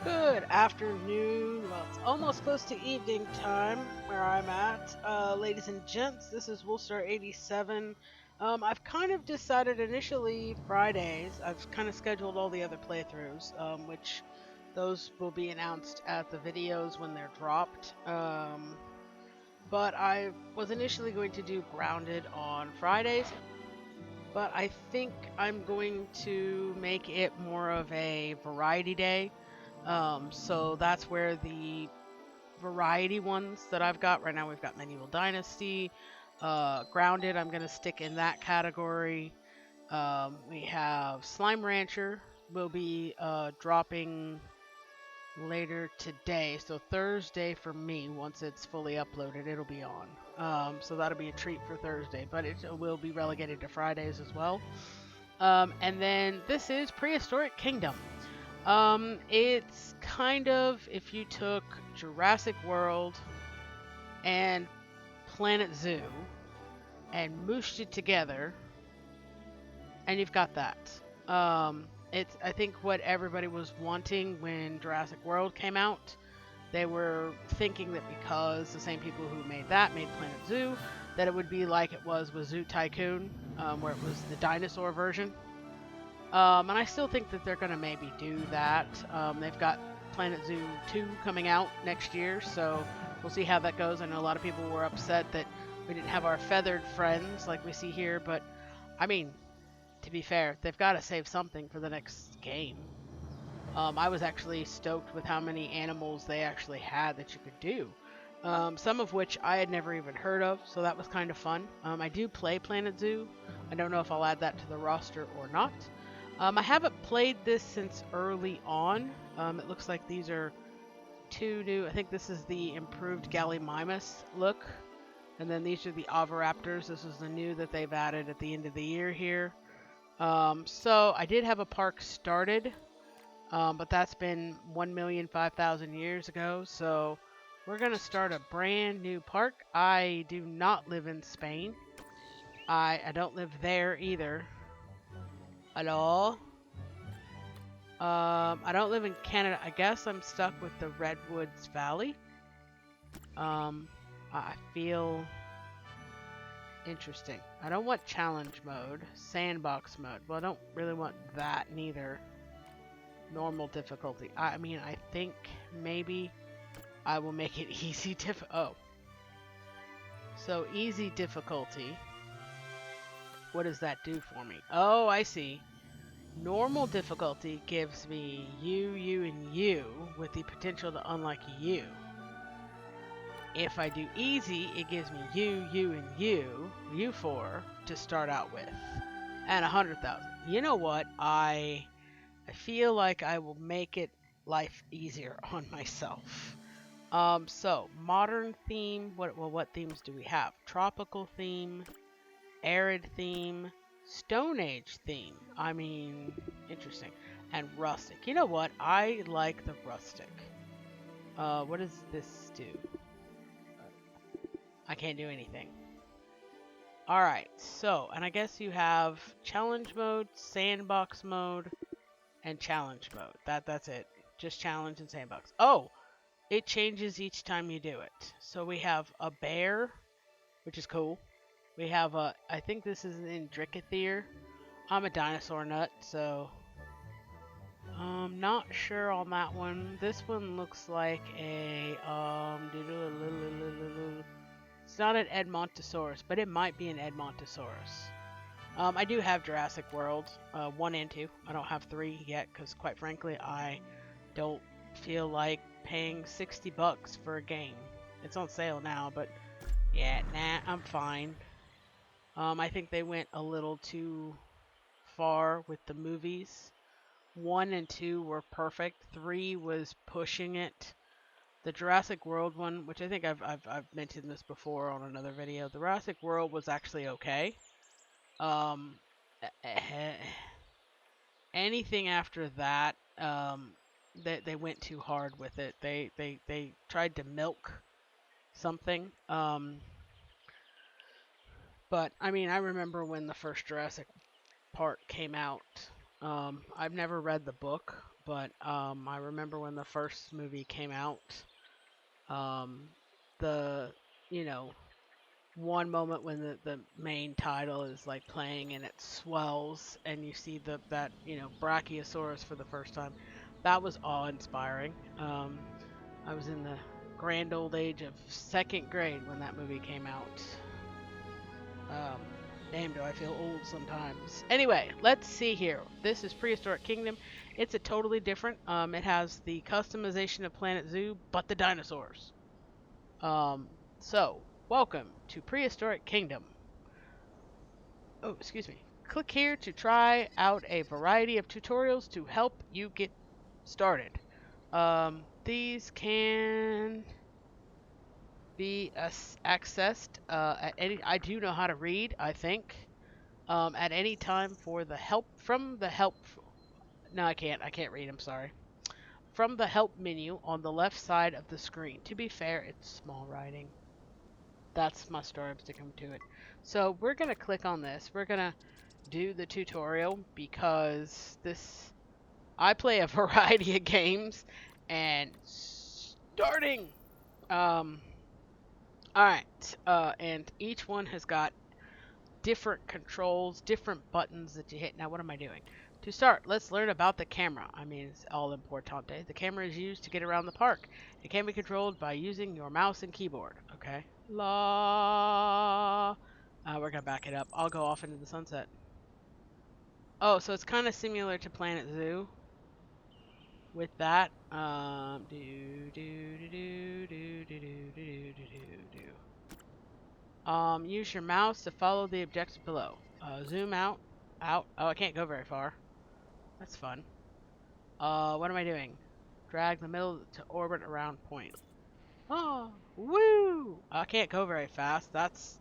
Good afternoon. Well, it's almost close to evening time where I'm at. Ladies and gents, this is Woolstar87. I've kind of decided initially Fridays, I've kind of scheduled all the other playthroughs, which those will be announced at the videos when they're dropped. But I was initially going to do Grounded on Fridays, but I think I'm going to make it more of a variety day. So that's where the variety ones that I've got right now, we've got Medieval Dynasty, Grounded, I'm going to stick in that category. We have Slime Rancher, will be dropping later today. So Thursday for me, once it's fully uploaded, it'll be on. So that'll be a treat for Thursday, but it will be relegated to Fridays as well. And then this is Prehistoric Kingdom. It's kind of if you took Jurassic World and Planet Zoo and mooshed it together, and you've got that. It's I think what everybody was wanting when Jurassic World came out. They were thinking that because the same people who made that made Planet Zoo, that it would be like it was with Zoo Tycoon, where it was the dinosaur version. And I still think that they're going to maybe do that. They've got Planet Zoo 2 coming out next year, so we'll see how that goes. I know a lot of people were upset that we didn't have our feathered friends like we see here, but I mean, to be fair, they've got to save something for the next game. I was actually stoked with how many animals they actually had that you could do. Some of which I had never even heard of, so that was kind of fun. I do play Planet Zoo. I don't know if I'll add that to the roster or not. I haven't played this since early on. It looks like these are two new. I think this is the improved Gallimimus look. And then these are the Oviraptors. This is the new that they've added at the end of the year here. So I did have a park started, but that's been 1,005,000 years ago. So we're going to start a brand new park. I do not live in Spain. I don't live there either at all. I don't live in Canada. I guess I'm stuck with the Redwoods Valley. I feel interesting. I don't want challenge mode, sandbox mode. Well, I don't really want that neither. Normal difficulty. I mean, I think maybe I will make it easy Oh. So easy difficulty. What does that do for me? Oh, I see. Normal difficulty gives me you, and you with the potential to unlock you. If I do easy, it gives me you, and you four to start out with, and 100,000. You know what? I feel like I will make it life easier on myself. So modern theme. What themes do we have? Tropical theme, arid theme, Stone Age theme. I mean, interesting. And rustic. You know what? I like the rustic. What does this do? I can't do anything. Alright, so, and I guess you have challenge mode, sandbox mode, and challenge mode. That's it. Just challenge and sandbox. Oh! It changes each time you do it. So we have a bear, which is cool. We have a, I think this is in Drickathir. I'm a dinosaur nut, so I'm not sure on that one. This one looks like a it's not an Edmontosaurus, but it might be an Edmontosaurus. I do have Jurassic World 1 and 2. I don't have 3 yet because, quite frankly, I don't feel like paying $60 for a game. It's on sale now, but yeah, nah, I'm fine. I think they went a little too far with the movies. 1 and 2 were perfect. 3 was pushing it. The Jurassic World one, which I think I've mentioned this before on another video, the Jurassic World was actually okay. Um, anything after that, they went too hard with it. They tried to milk something. But I mean, I remember when the first Jurassic Park came out. I've never read the book, but I remember when the first movie came out, um, the you know one moment when the main title is like playing and it swells and you see that Brachiosaurus for the first time, that was awe-inspiring. I was in the grand old age of second grade when that movie came out. Um, Damn, do I feel old sometimes. Anyway, let's see here. This is Prehistoric Kingdom. It's a totally different. It has the customization of Planet Zoo, but the dinosaurs. Um, so, welcome to Prehistoric Kingdom. Oh, excuse me. Click here to try out a variety of tutorials to help you get started. These can be accessed at any. I do know how to read, I think. At any time for the help from the help. No, I can't. I can't read. I'm sorry. From the help menu on the left side of the screen. To be fair, it's small writing. That's my story. I'm sticking to it. So we're gonna click on this. We're gonna do the tutorial because I play a variety of games and starting. Um. All right. And each one has got different controls, different buttons that you hit. Now, what am I doing? To start, let's learn about the camera. I mean, it's all importante. The camera is used to get around the park. It can be controlled by using your mouse and keyboard. Okay. La. We're gonna back it up. I'll go off into the sunset. Oh, so it's kind of similar to Planet Zoo with that. Do do do do do do do do do do. Use your mouse to follow the objective below. Zoom out. Out. Oh, I can't go very far. That's fun. What am I doing? Drag the middle to orbit around point. Oh, woo! I can't go very fast. That's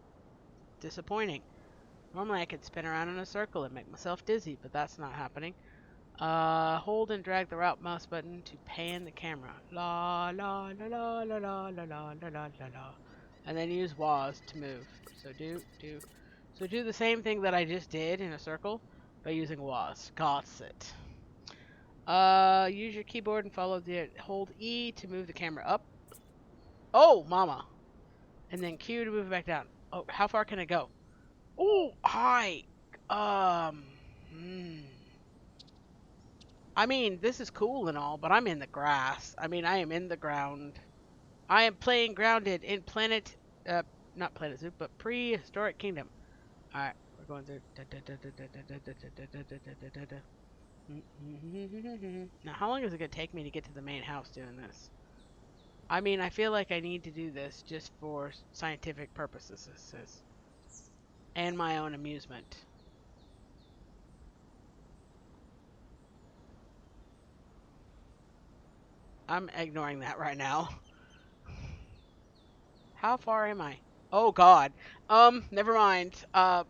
disappointing. Normally I could spin around in a circle and make myself dizzy, but that's not happening. Hold and drag the right mouse button to pan the camera. La la la la la la la la la la la. And then use WAS to move. So do the same thing that I just did in a circle by using WAS. Got it. Use your keyboard and hold E to move the camera up. Oh, mama. And then Q to move it back down. Oh, how far can it go? Oh, hi. Hmm. I mean, this is cool and all, but I'm in the grass. I mean, I am in the ground. I am playing grounded in not Planet Zoo, but Prehistoric Kingdom. Alright, we're going through. Now, how long is it going to take me to get to the main house doing this? I mean, I feel like I need to do this just for scientific purposes, and my own amusement. I'm ignoring that right now. How far am I? Oh God. Never mind. The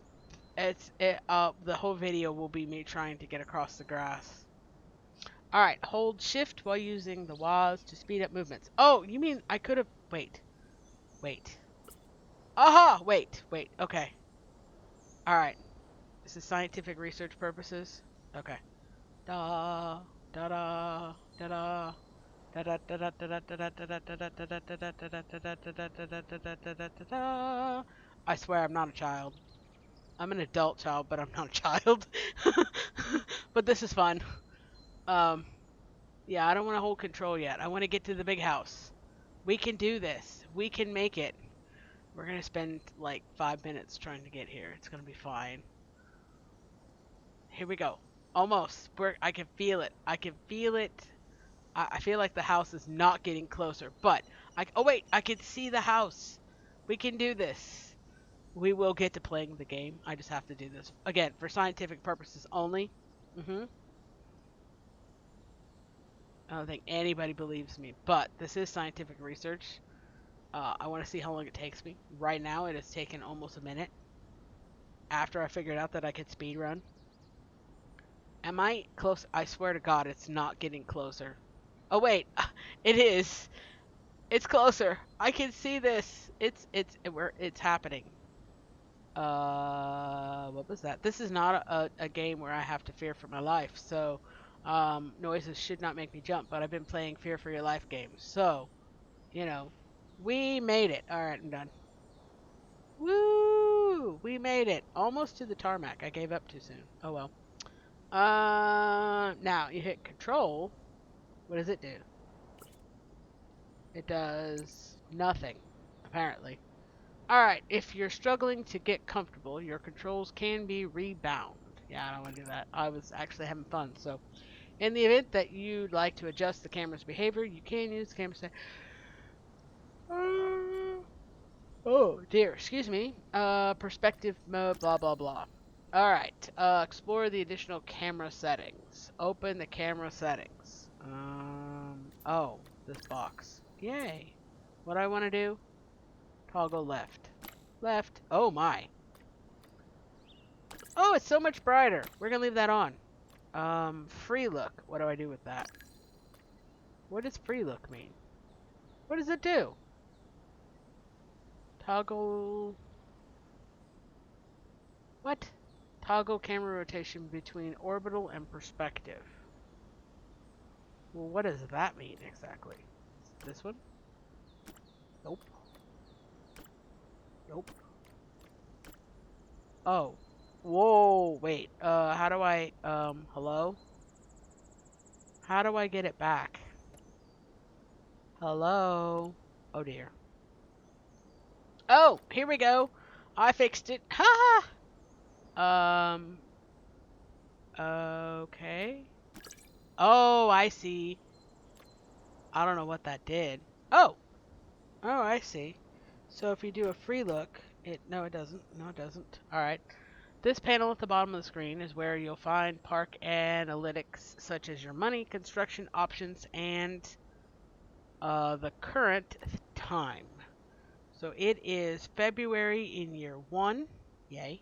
whole video will be me trying to get across the grass. All right, hold shift while using the WAS to speed up movements. Oh, you mean I could have wait. Aha, wait. Okay. All right. This is scientific research purposes. Okay. Da da da da da. I swear I'm not a child. I'm an adult child, but I'm not a child. But this is fun. Um, yeah, I don't want to hold control yet. I want to get to the big house. We can do this. We can make it. We're gonna spend like 5 minutes trying to get here. It's gonna be fine. Here we go. Almost. I can feel it. I can feel it. I feel like the house is not getting closer, but oh wait, I can see the house. We can do this. We will get to playing the game. I just have to do this again for scientific purposes only. I don't think anybody believes me, but this is scientific research. I want to see how long it takes me. Right now, it has taken almost a minute. After I figured out that I could speed run. Am I close? I swear to God, it's not getting closer. Oh wait, it is. It's closer. I can see this. It's happening. What was that? This is not a game where I have to fear for my life. So, Noises should not make me jump, but I've been playing Fear for Your Life games, so, you know, we made it. Alright, I'm done. Woo! We made it. Almost to the tarmac. I gave up too soon. Oh well. Now you hit control. What does it do? It does nothing, apparently. Alright, if you're struggling to get comfortable, your controls can be rebound. Yeah, I don't want to do that. I was actually having fun. So, in the event that you'd like to adjust the camera's behavior, you can use the camera. Oh dear, excuse me. Perspective mode, blah blah blah. Alright, explore the additional camera settings. Open the camera settings. Oh, this box. Yay. What do I want to do? Toggle left. Left. Oh my. Oh, it's so much brighter. We're gonna leave that on. Free look. What do I do with that? What does free look mean? What does it do? Toggle. What? Toggle camera rotation between orbital and perspective. Well, what does that mean exactly? This one? Nope. Nope. Oh. Whoa, wait. How do I, hello? How do I get it back? Hello? Oh dear. Oh, here we go. I fixed it. Ha ha! Okay. Oh, I see. I don't know what that did. Oh! Oh, I see. So if you do a free look, no, it doesn't. No, it doesn't. Alright. This panel at the bottom of the screen is where you'll find park analytics such as your money, construction options, and the current time. So it is February in year 1. Yay.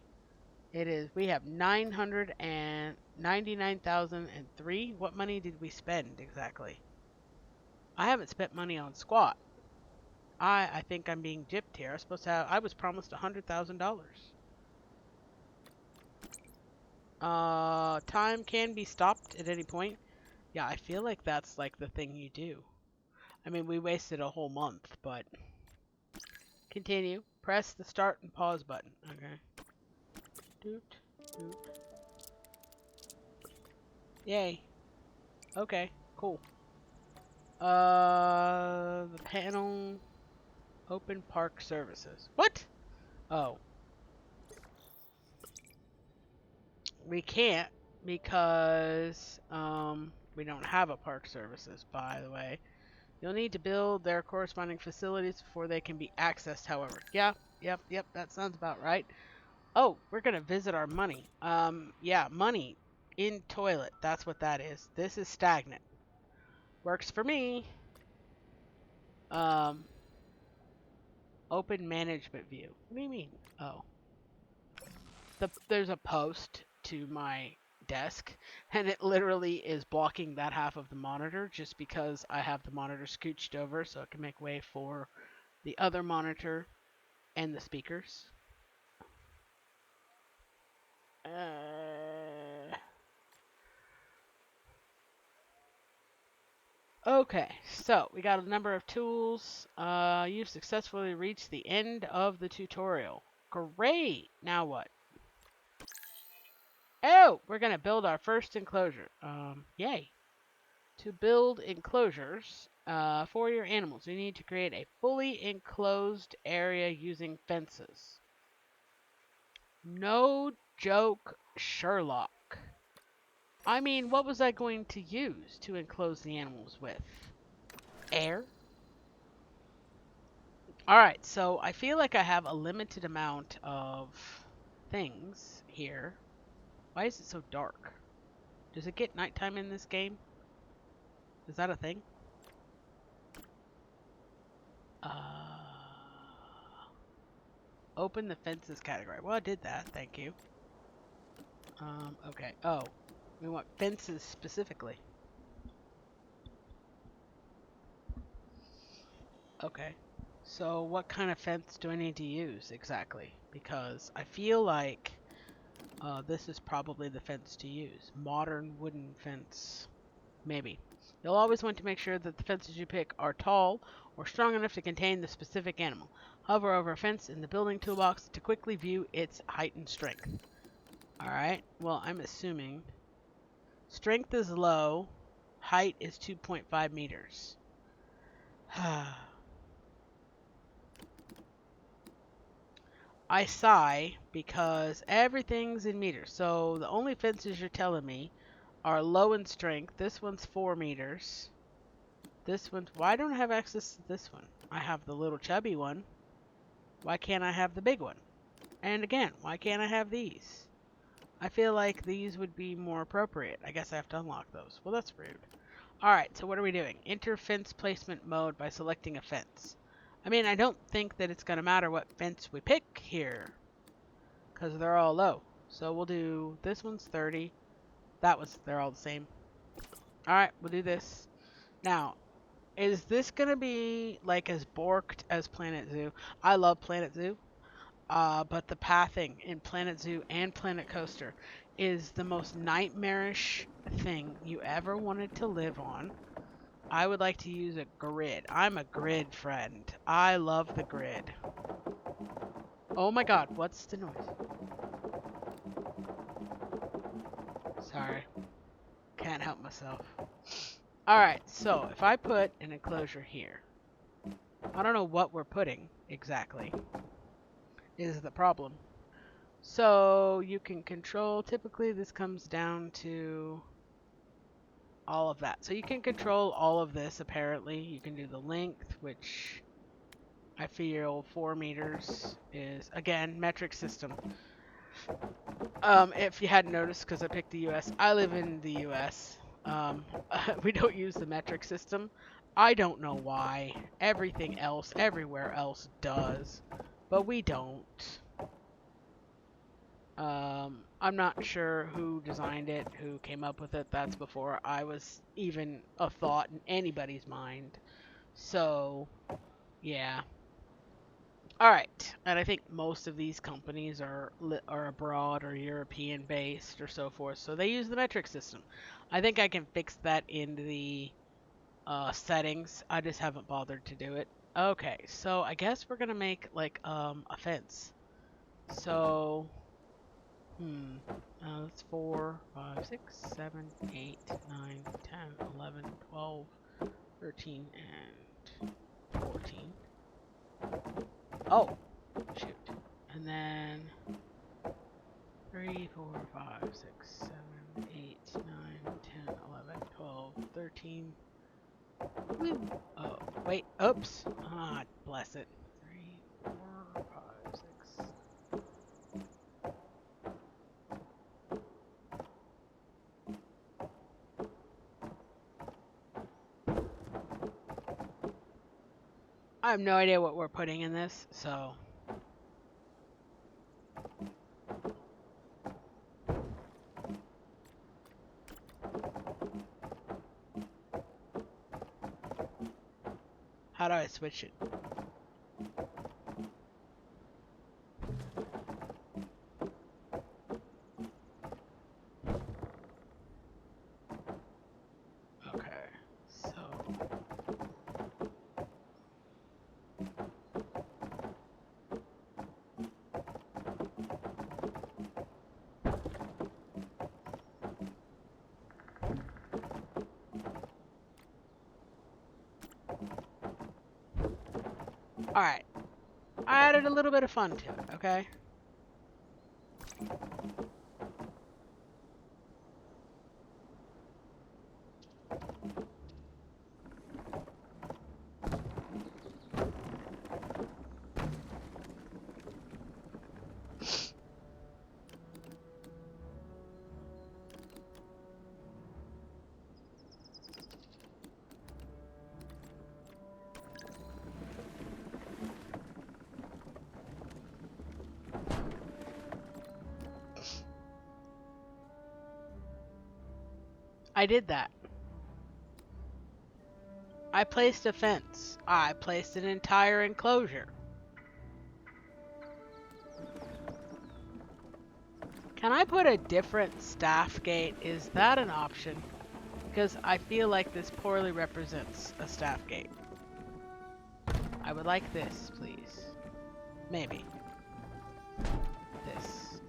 It is, we have 999,003. What money did we spend exactly? I haven't spent money on squat. I think I'm being gypped here. I was promised $100,000. Time can be stopped at any point. Yeah, I feel like that's like the thing you do. I mean, we wasted a whole month, but continue. Press the start and pause button. Okay. Doot, doot. Yay. Okay, cool. The panel. Open park services. What? Oh. We can't because, we don't have a park services, by the way. You'll need to build their corresponding facilities before they can be accessed, however. Yeah, yep, that sounds about right. Oh, we're gonna visit our money. Yeah, money in toilet. That's what that is. This is stagnant. Works for me. Um, open management view. What do you mean? Oh. There's a post to my desk, and it literally is blocking that half of the monitor just because I have the monitor scooched over so it can make way for the other monitor and the speakers. Okay, so we got a number of tools. You've successfully reached the end of the tutorial. Great! Now what? Oh, we're gonna build our first enclosure. Yay. To build enclosures for your animals, you need to create a fully enclosed area using fences. No joke, Sherlock. I mean, what was I going to use to enclose the animals with? Air? Alright, so I feel like I have a limited amount of things here. Why is it so dark? Does it get nighttime in this game? Is that a thing? Open the fences category. Well, I did that. Thank you. Okay. Oh, we want fences specifically. Okay. So what kind of fence do I need to use exactly? Because I feel like this is probably the fence to use. Modern wooden fence. Maybe. You'll always want to make sure that the fences you pick are tall or strong enough to contain the specific animal. Hover over a fence in the building toolbox to quickly view its height and strength. Alright, well, I'm assuming strength is low, height is 2.5 meters. I sigh because everything's in meters. So the only fences you're telling me are low in strength. This one's 4 meters. This one's... Why don't I have access to this one? I have the little chubby one. Why can't I have the big one? And again, why can't I have these? I feel like these would be more appropriate. I guess I have to unlock those. Well, that's rude. Alright, so what are we doing? Enter fence placement mode by selecting a fence. I mean, I don't think that it's going to matter what fence we pick here, because they're all low. So we'll do... This one's 30. They're all the same. Alright, we'll do this. Now, is this going to be like as borked as Planet Zoo? I love Planet Zoo. But the pathing in Planet Zoo and Planet Coaster is the most nightmarish thing you ever wanted to live on. I would like to use a grid. I'm a grid friend. I love the grid. Oh my god, what's the noise? Sorry. Can't help myself. Alright, so if I put an enclosure here, I don't know what we're putting exactly, is the problem. So you can control, typically this comes down to all of that. So you can control all of this apparently. You can do the length, which I feel 4 meters is, again, metric system. If you hadn't noticed, because I picked the US, I live in the US. We don't use the metric system. I don't know why. Everything else, everywhere else does, but we don't. I'm not sure who designed it, who came up with it. That's before I was even a thought in anybody's mind. So, yeah. Alright, and I think most of these companies are abroad or European based or so forth, so they use the metric system. I think I can fix that in the settings. I just haven't bothered to do it. Okay, so I guess we're gonna make like a fence. So... that's 4, 5, 6, 7, 8, 9, 10, 11, 12, 13, and 14. Oh, shoot. And then 3, 4, 5, 6, 7, 8, 9, 10, 11, 12, 13. Oh, wait, oops. Ah, bless it. 3, 4, 5, 6. I have no idea what we're putting in this, so... How do I switch it? Okay, so... Alright. I added a little bit of fun to it, okay? I did that. I placed a fence. I placed an entire enclosure. Can I put a different staff gate? Is that an option? Because I feel like this poorly represents a staff gate. I would like this, please. Maybe. This.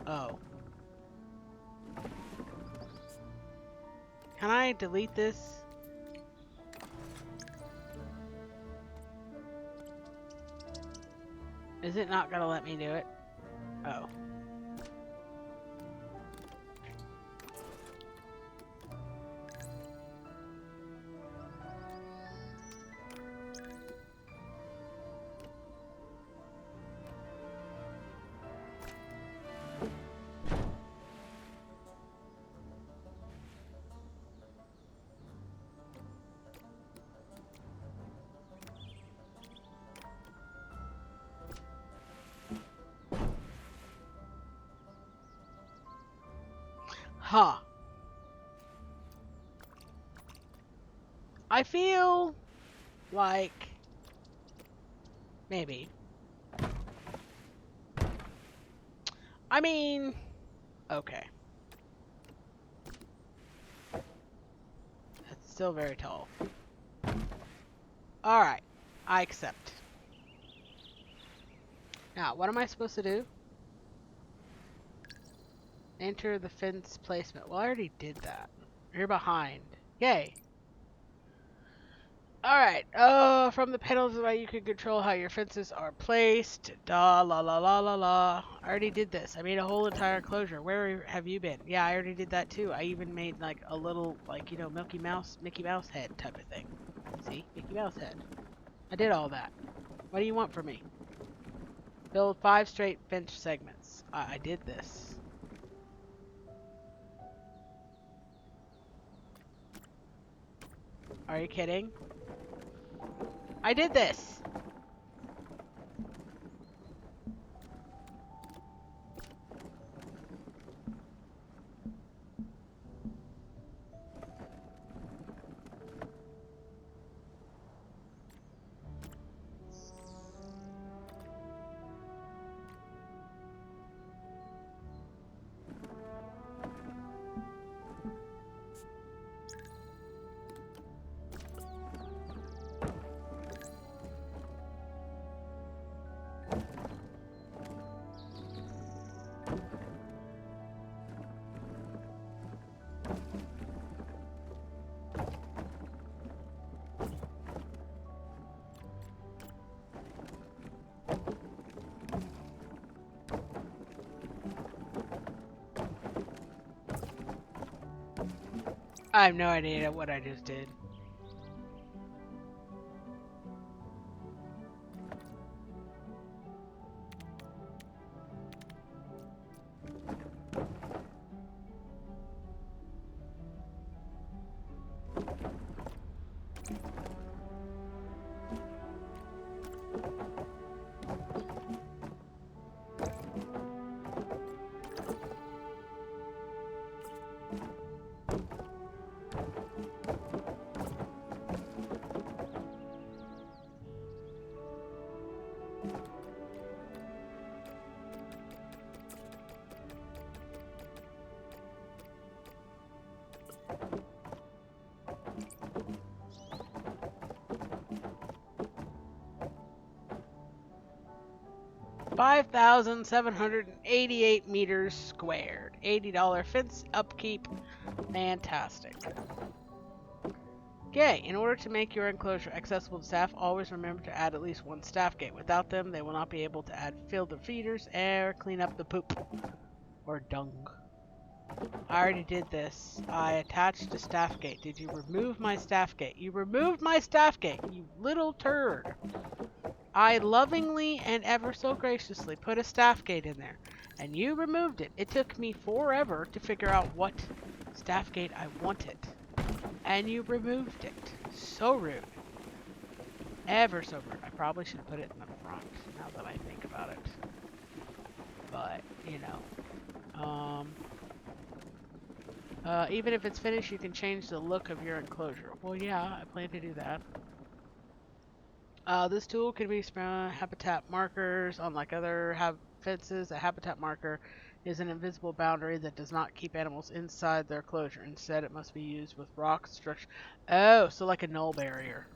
Oh. Can I delete this? Is it not gonna let me do it? Oh. Huh. I feel like maybe. I mean, okay. That's still very tall. Alright. I accept. Now, what am I supposed to do? Enter the fence placement. Well, I already did that. You're behind. Yay. Alright. From the panels of the way you can control how your fences are placed. Da la la la la la. I already did this. I made a whole entire enclosure. Where have you been? Yeah, I already did that too. I even made like a little, like, you know, Mickey Mouse head type of thing. See? Mickey Mouse head. I did all that. What do you want from me? Build 5 straight fence segments. I did this. Are you kidding? I did this! 'I have no idea what I just did. $5,788 meters squared. $80 fence upkeep. Fantastic. Okay, in order to make your enclosure accessible to staff, always remember to add at least 1 staff gate. Without them, they will not be able to fill the feeders or clean up the poop. Or dung. I already did this. I attached a staff gate. Did you remove my staff gate? You removed my staff gate, you little turd. I lovingly and ever so graciously put a staff gate in there, and you removed it. It took me forever to figure out what staff gate I wanted, and you removed it. So rude. Ever so rude. I probably should put it in the front, now that I think about it. But, you know. Even if it's finished, you can change the look of your enclosure. Well, yeah, I plan to do that. This tool can be habitat markers. Unlike other fences, a habitat marker is an invisible boundary that does not keep animals inside their closure. Instead, it must be used with rock structure. Oh, so like a null barrier.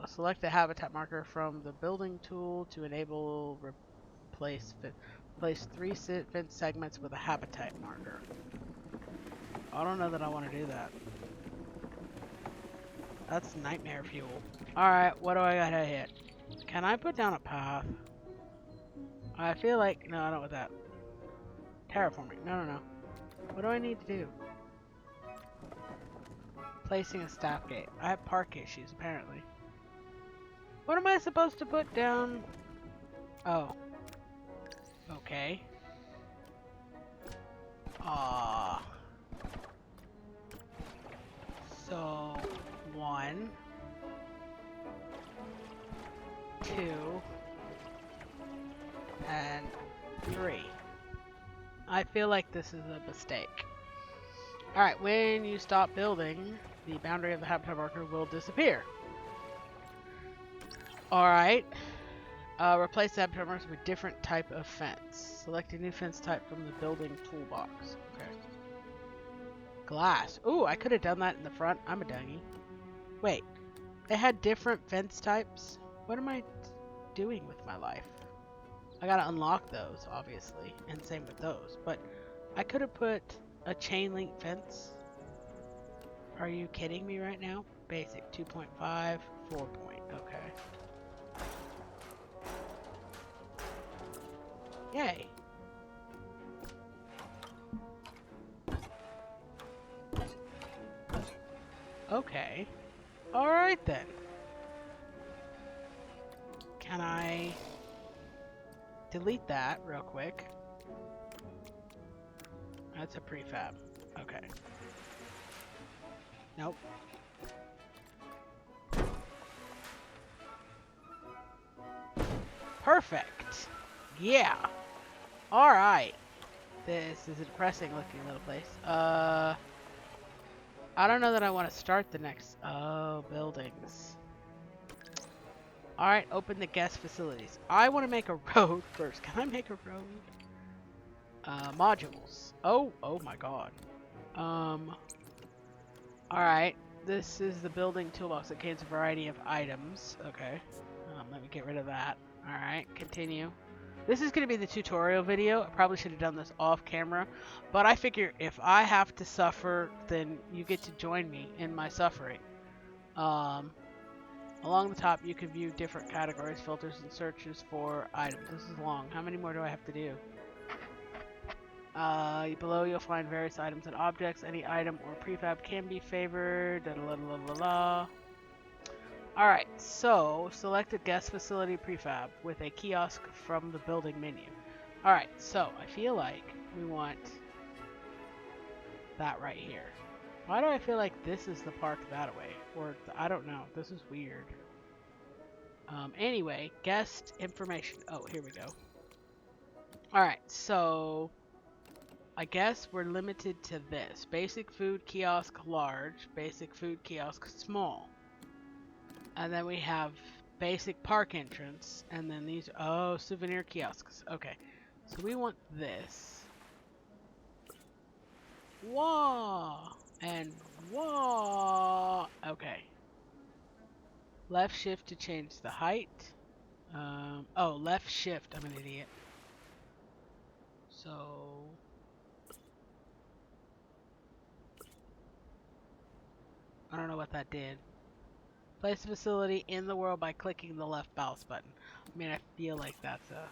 Select the habitat marker from the building tool to enable place 3 fence segments with a habitat marker. I don't know that I want to do that. That's nightmare fuel. Alright, what do I gotta hit? Can I put down a path? I feel like... No, I don't want that. Terraforming. No, no, no. What do I need to do? Placing a staff gate. I have park issues, apparently. What am I supposed to put down? Oh. Okay. So, 1, 2, and 3. I feel like this is a mistake. Alright, when you stop building, the boundary of the habitat marker will disappear. Alright. Replace the habitat markers with a different type of fence. Select a new fence type from the building toolbox. Okay. Glass. Ooh, I could have done that in the front. I'm a dummy. Wait. They had different fence types? What am I doing with my life? I gotta unlock those, obviously. And same with those. But I could have put a chain link fence. Are you kidding me right now? Basic 2.5, 4 point. Okay. Yay. Okay. Alright then. Can I delete that real quick? That's a prefab. Okay. Nope. Perfect. Yeah. Alright. This is a depressing looking little place. I don't know that I want to start the next... Oh, buildings. Alright, open the guest facilities. I want to make a road first. Can I make a road? Modules. Oh my god. Alright. This is the building toolbox that contains a variety of items. Okay. Let me get rid of that. Alright, continue. This is going to be the tutorial video. I probably should have done this off camera, but I figure if I have to suffer, then you get to join me in my suffering. Along the top, you can view different categories, filters, and searches for items. This is long. How many more do I have to do? Below, you'll find various items and objects. Any item or prefab can be favored. Da -da -la -la -la -la. Alright, so select a guest facility prefab with a kiosk from the building menu. Alright, so I feel like we want that right here. Why do I feel like this is the park that way? Or, I don't know. This is weird. Anyway, guest information. Oh, here we go. Alright, so I guess we're limited to this. Basic food kiosk large, basic food kiosk small. And then we have basic park entrance, and then these, oh, souvenir kiosks. Okay, so we want this. Whoa! And whoa! Okay. Left shift to change the height. Oh, left shift. I'm an idiot. So... I don't know what that did. Place the facility in the world by clicking the left mouse button. I mean, I feel like that's a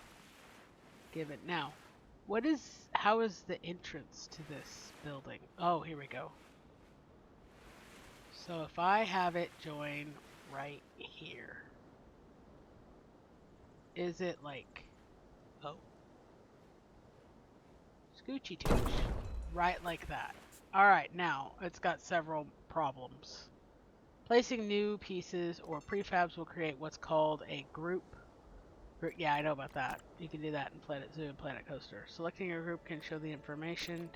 given. Now, how is the entrance to this building? Oh, here we go. So if I have it join right here, is it like, oh, Scoochie Tooch, right like that. Alright, now, it's got several problems. Placing new pieces or prefabs will create what's called a group. Yeah, I know about that. You can do that in Planet Zoo and Planet Coaster. Selecting your group can show the information.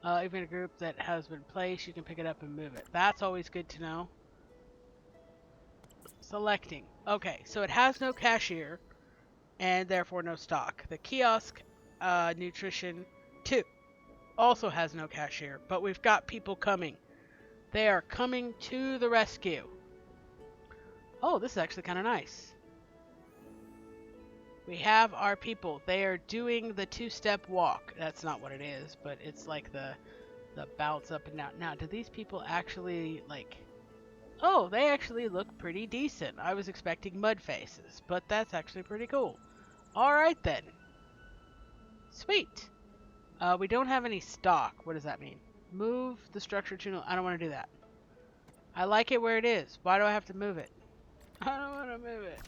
Even a group that has been placed, you can pick it up and move it. That's always good to know. Selecting. Okay, so it has no cashier. and therefore no stock. The kiosk, Nutrition 2, also has no cashier, but we've got people coming. They are coming to the rescue. Oh, this is actually kind of nice. We have our people. They are doing the two-step walk. That's not what it is, but it's like the bounce up and down. Now, do these people actually, like... Oh, they actually look pretty decent. I was expecting mud faces, but that's actually pretty cool. Alright then. Sweet. We don't have any stock. What does that mean? Move the structure to... I don't want to do that. I like it where it is. Why do I have to move it? I don't want to move it.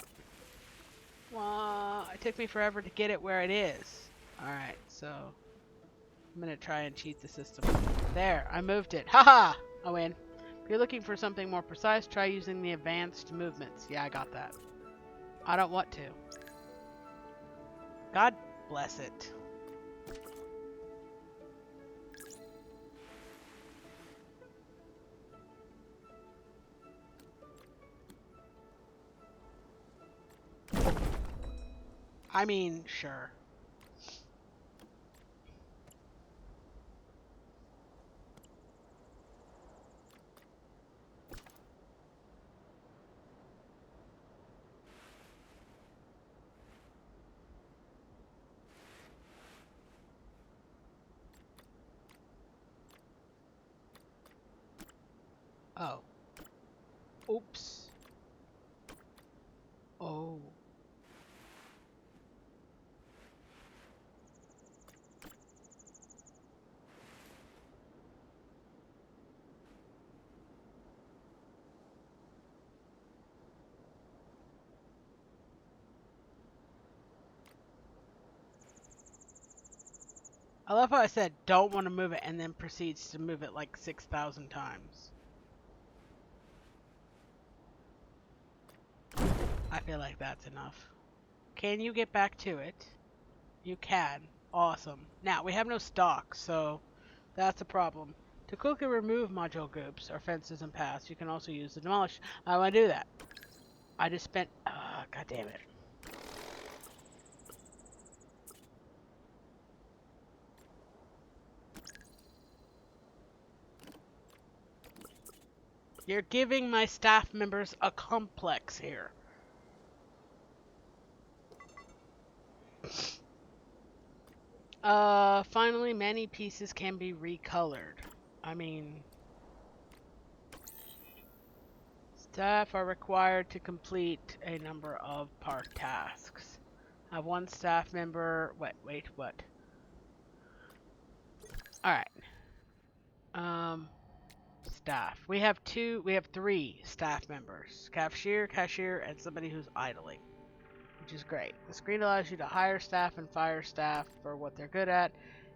Well, it took me forever to get it where it is. Alright, so... I'm going to try and cheat the system. There, I moved it. Haha! I win. If you're looking for something more precise, try using the advanced movements. Yeah, I got that. I don't want to. God bless it. I mean, sure. Oh. Oops. Oh. I love how I said don't want to move it and then proceeds to move it like 6,000 times. I feel like that's enough. Can you get back to it? You can. Awesome. Now, we have no stock, so that's a problem. To quickly remove module groups or fences and paths, you can also use the demolish. I want to do that. I just spent... God damn it. You're giving my staff members a complex here. Finally, many pieces can be recolored. I mean... Staff are required to complete a number of park tasks. I have one staff member... Wait, what? Alright. Staff. We have three staff members. Cashier, and somebody who's idling. Which is great. The screen allows you to hire staff and fire staff for what they're good at.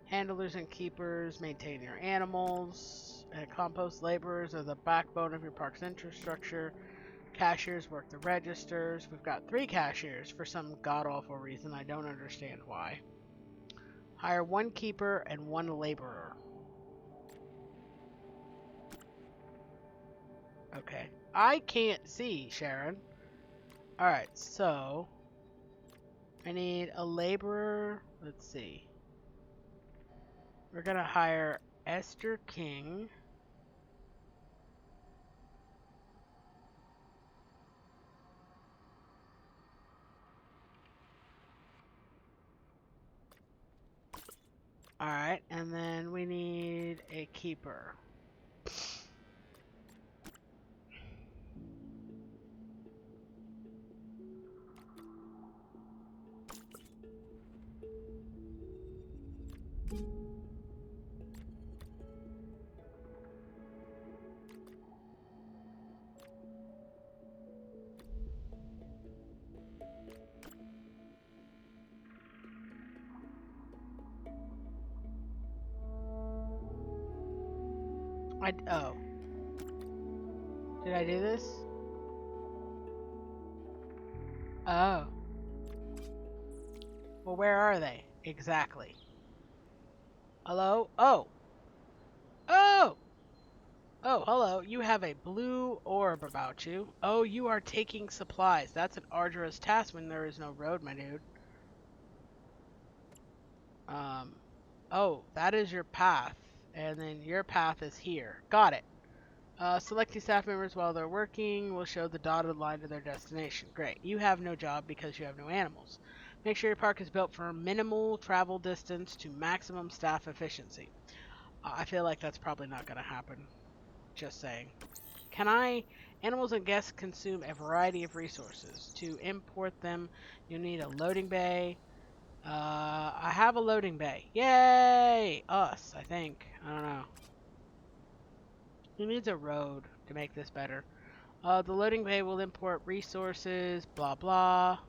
Handlers and keepers maintain your animals. And compost laborers are the backbone of your park's infrastructure. Cashiers work the registers. We've got 3 cashiers for some god-awful reason. I don't understand why. Hire 1 keeper and 1 laborer. Okay. I can't see, Sharon. Alright, so... I need a laborer. Let's see. We're gonna hire Esther King. Alright, and then we need a keeper. Oh. Did I do this? Oh. Well, where are they? Exactly. Hello? Oh! Oh! Oh, hello. You have a blue orb about you. Oh, you are taking supplies. That's an arduous task when there is no road, my dude. Um, oh, that is your path. And then your path is here. Got it. Selecting staff members while they're working will show the dotted line to their destination. Great. You have no job because you have no animals. Make sure your park is built for minimal travel distance to maximum staff efficiency. I feel like that's probably not going to happen. Just saying. Animals and guests consume a variety of resources. To import them, you need a loading bay. I have a loading bay. Yay! Us, I think. I don't know. Who needs a road to make this better? The loading bay will import resources, blah blah.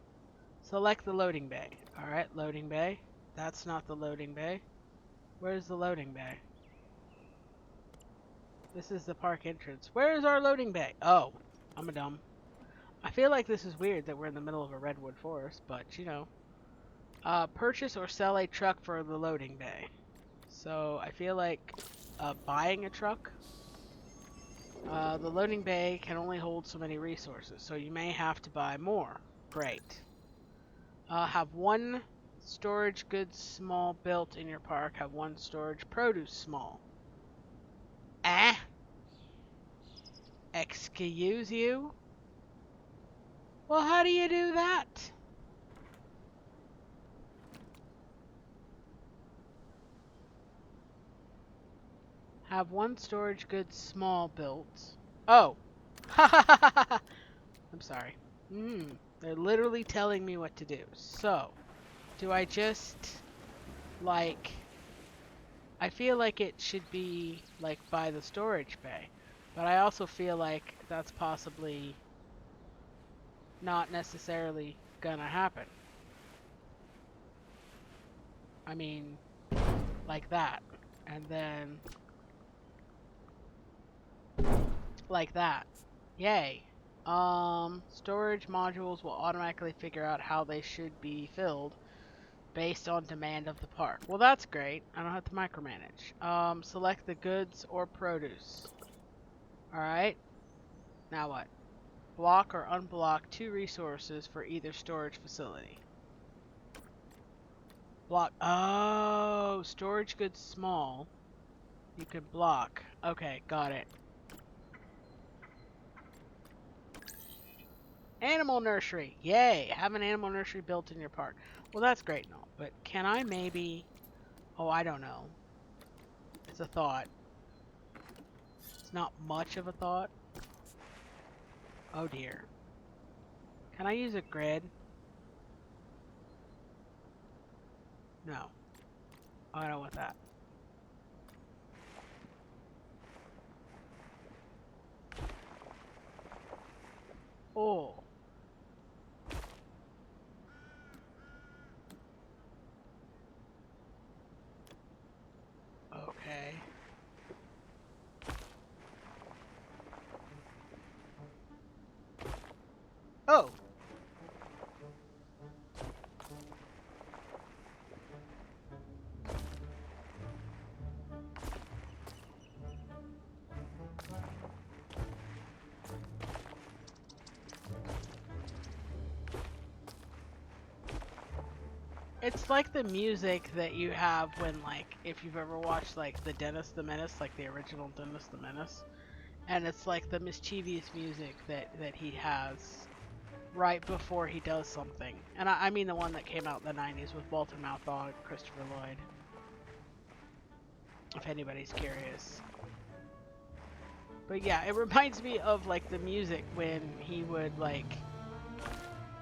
Select the loading bay. Alright, loading bay. That's not the loading bay. Where's the loading bay? This is the park entrance. Where is our loading bay? Oh, I'm a dumb. I feel like this is weird that we're in the middle of a redwood forest, but you know. Purchase or sell a truck for the loading bay. So I feel like buying a truck. The loading bay can only hold so many resources, so you may have to buy more. Great. Have one storage goods small built in your park. Have one storage produce small. Excuse you? Well, how do you do that? Have one storage goods small built. Oh. I'm sorry. They're literally telling me what to do. So, do I just, like, I feel like it should be, like, by the storage bay. But I also feel like that's possibly not necessarily gonna happen. I mean, like that. And then, like that. Yay. Storage modules will automatically figure out how they should be filled based on demand of the park. Well, that's great. I don't have to micromanage. Select the goods or produce. Alright. Now what? Block or unblock 2 resources for either storage facility. Block. Oh, storage goods small. You can block. Okay, got it. Animal nursery. Yay! Have an animal nursery built in your park. Well, that's great and all, but can I maybe... Oh, I don't know. It's a thought. It's not much of a thought. Oh dear. Can I use a grid? No. I don't want that. Oh. Okay. Oh! It's like the music that you have when, like, if you've ever watched, like, the Dennis the Menace, like the original Dennis the Menace. And it's like the mischievous music that he has right before he does something. And I mean the one that came out in the 90s with Walter Matthau and Christopher Lloyd. If anybody's curious. But yeah, it reminds me of, like, the music when he would, like,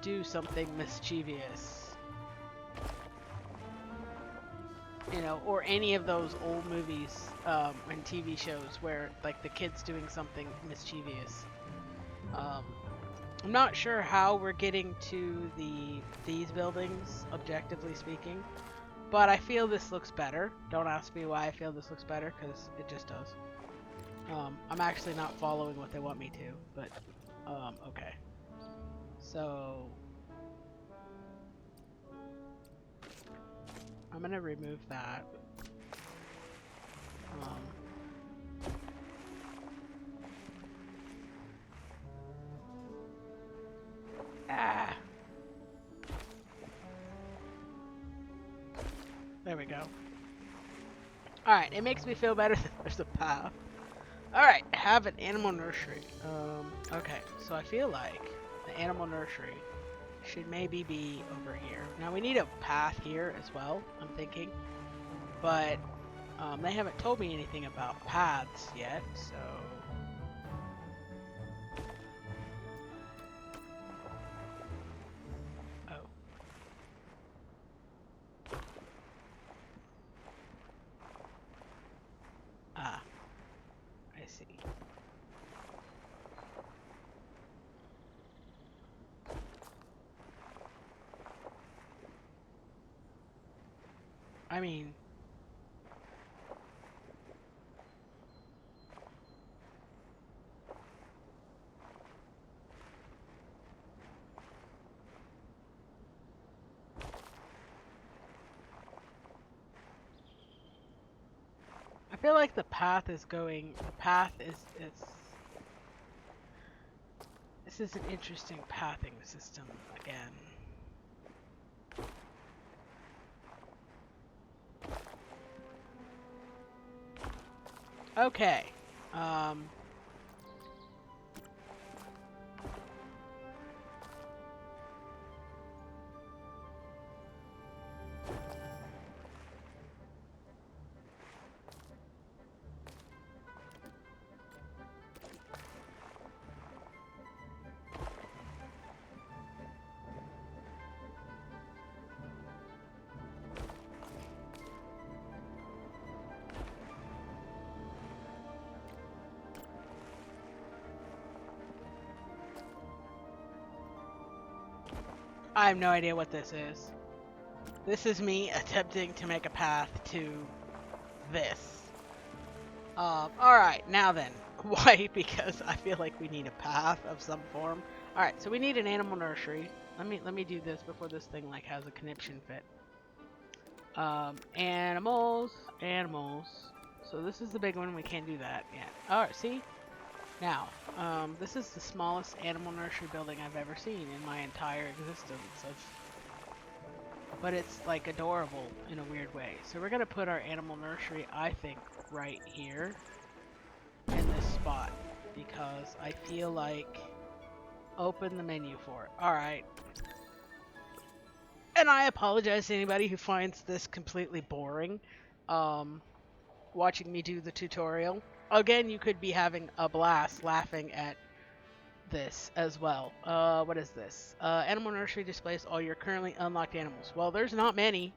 do something mischievous. You know, or any of those old movies and TV shows where, like, the kid's doing something mischievous. I'm not sure how we're getting to these buildings, objectively speaking, but I feel this looks better. Don't ask me why I feel this looks better, because it just does. I'm actually not following what they want me to, but, okay. So, I'm gonna remove that. There we go. Alright, it makes me feel better that there's a path. Alright, have an animal nursery. Okay, so I feel like the animal nursery should maybe be over here. Now we need a path here as well, I'm thinking. But they haven't told me anything about paths yet, so... Oh. Ah, I see. I mean... I feel like the path is going... The path is... This is an interesting pathing system again. Okay. I have no idea what this is. This is me attempting to make a path to this. Alright, now then. Why? Because I feel like we need a path of some form. Alright, so we need an animal nursery. Let me do this before this thing like has a conniption fit. Animals. So this is the big one, we can't do that yet. Alright, see? Now, this is the smallest animal nursery building I've ever seen in my entire existence. But it's like adorable in a weird way. So we're gonna put our animal nursery, I think, right here in this spot because I feel like open the menu for it. Alright. And I apologize to anybody who finds this completely boring, watching me do the tutorial. Again, you could be having a blast laughing at this as well. What is this? Animal nursery displays all your currently unlocked animals. Well, there's not many.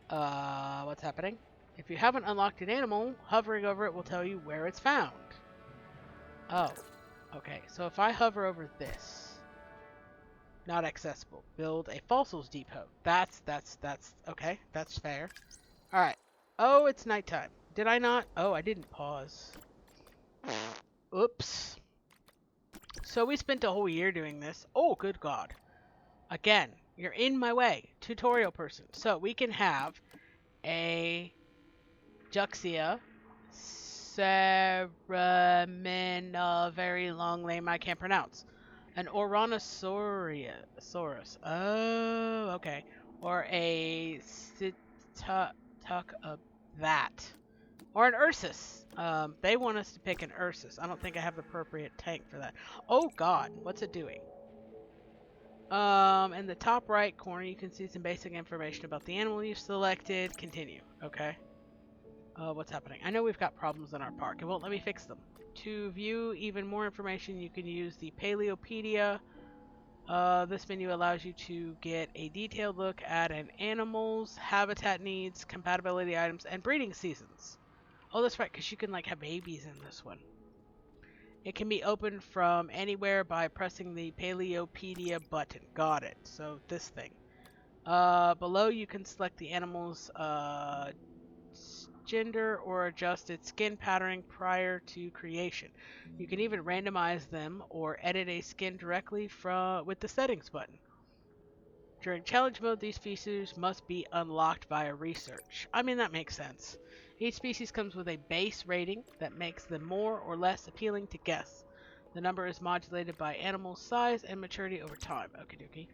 What's happening? If you haven't unlocked an animal, hovering over it will tell you where it's found. Oh, okay. So if I hover over this, not accessible. Build a fossils depot. That's okay. That's fair. All right. Oh, it's nighttime. Did I not? Oh, I didn't pause. Oops. So we spent a whole year doing this. Oh, good God. Again, you're in my way. Tutorial person. So we can have a Juxia Ceramina, very long name I can't pronounce. An Oranosaurus. Oh, okay. Or a that. Or an Ursus. They want us to pick an Ursus. I don't think I have the appropriate tank for that. Oh God, what's it doing? In the top right corner, you can see some basic information about the animal you've selected. Continue. Okay. What's happening? I know we've got problems in our park. It won't let me fix them. To view even more information, you can use the Paleopedia. This menu allows you to get a detailed look at an animal's habitat needs, compatibility items, and breeding seasons. Oh, that's right, because you can like have babies in this one. It can be opened from anywhere by pressing the Paleopedia button. Got it. So this thing. Below you can select the animal's gender or adjust its skin patterning prior to creation. You can even randomize them or edit a skin directly with the settings button. During challenge mode, these species must be unlocked via research. I mean, that makes sense. Each species comes with a base rating that makes them more or less appealing to guests. The number is modulated by animal size and maturity over time. Okie dokie.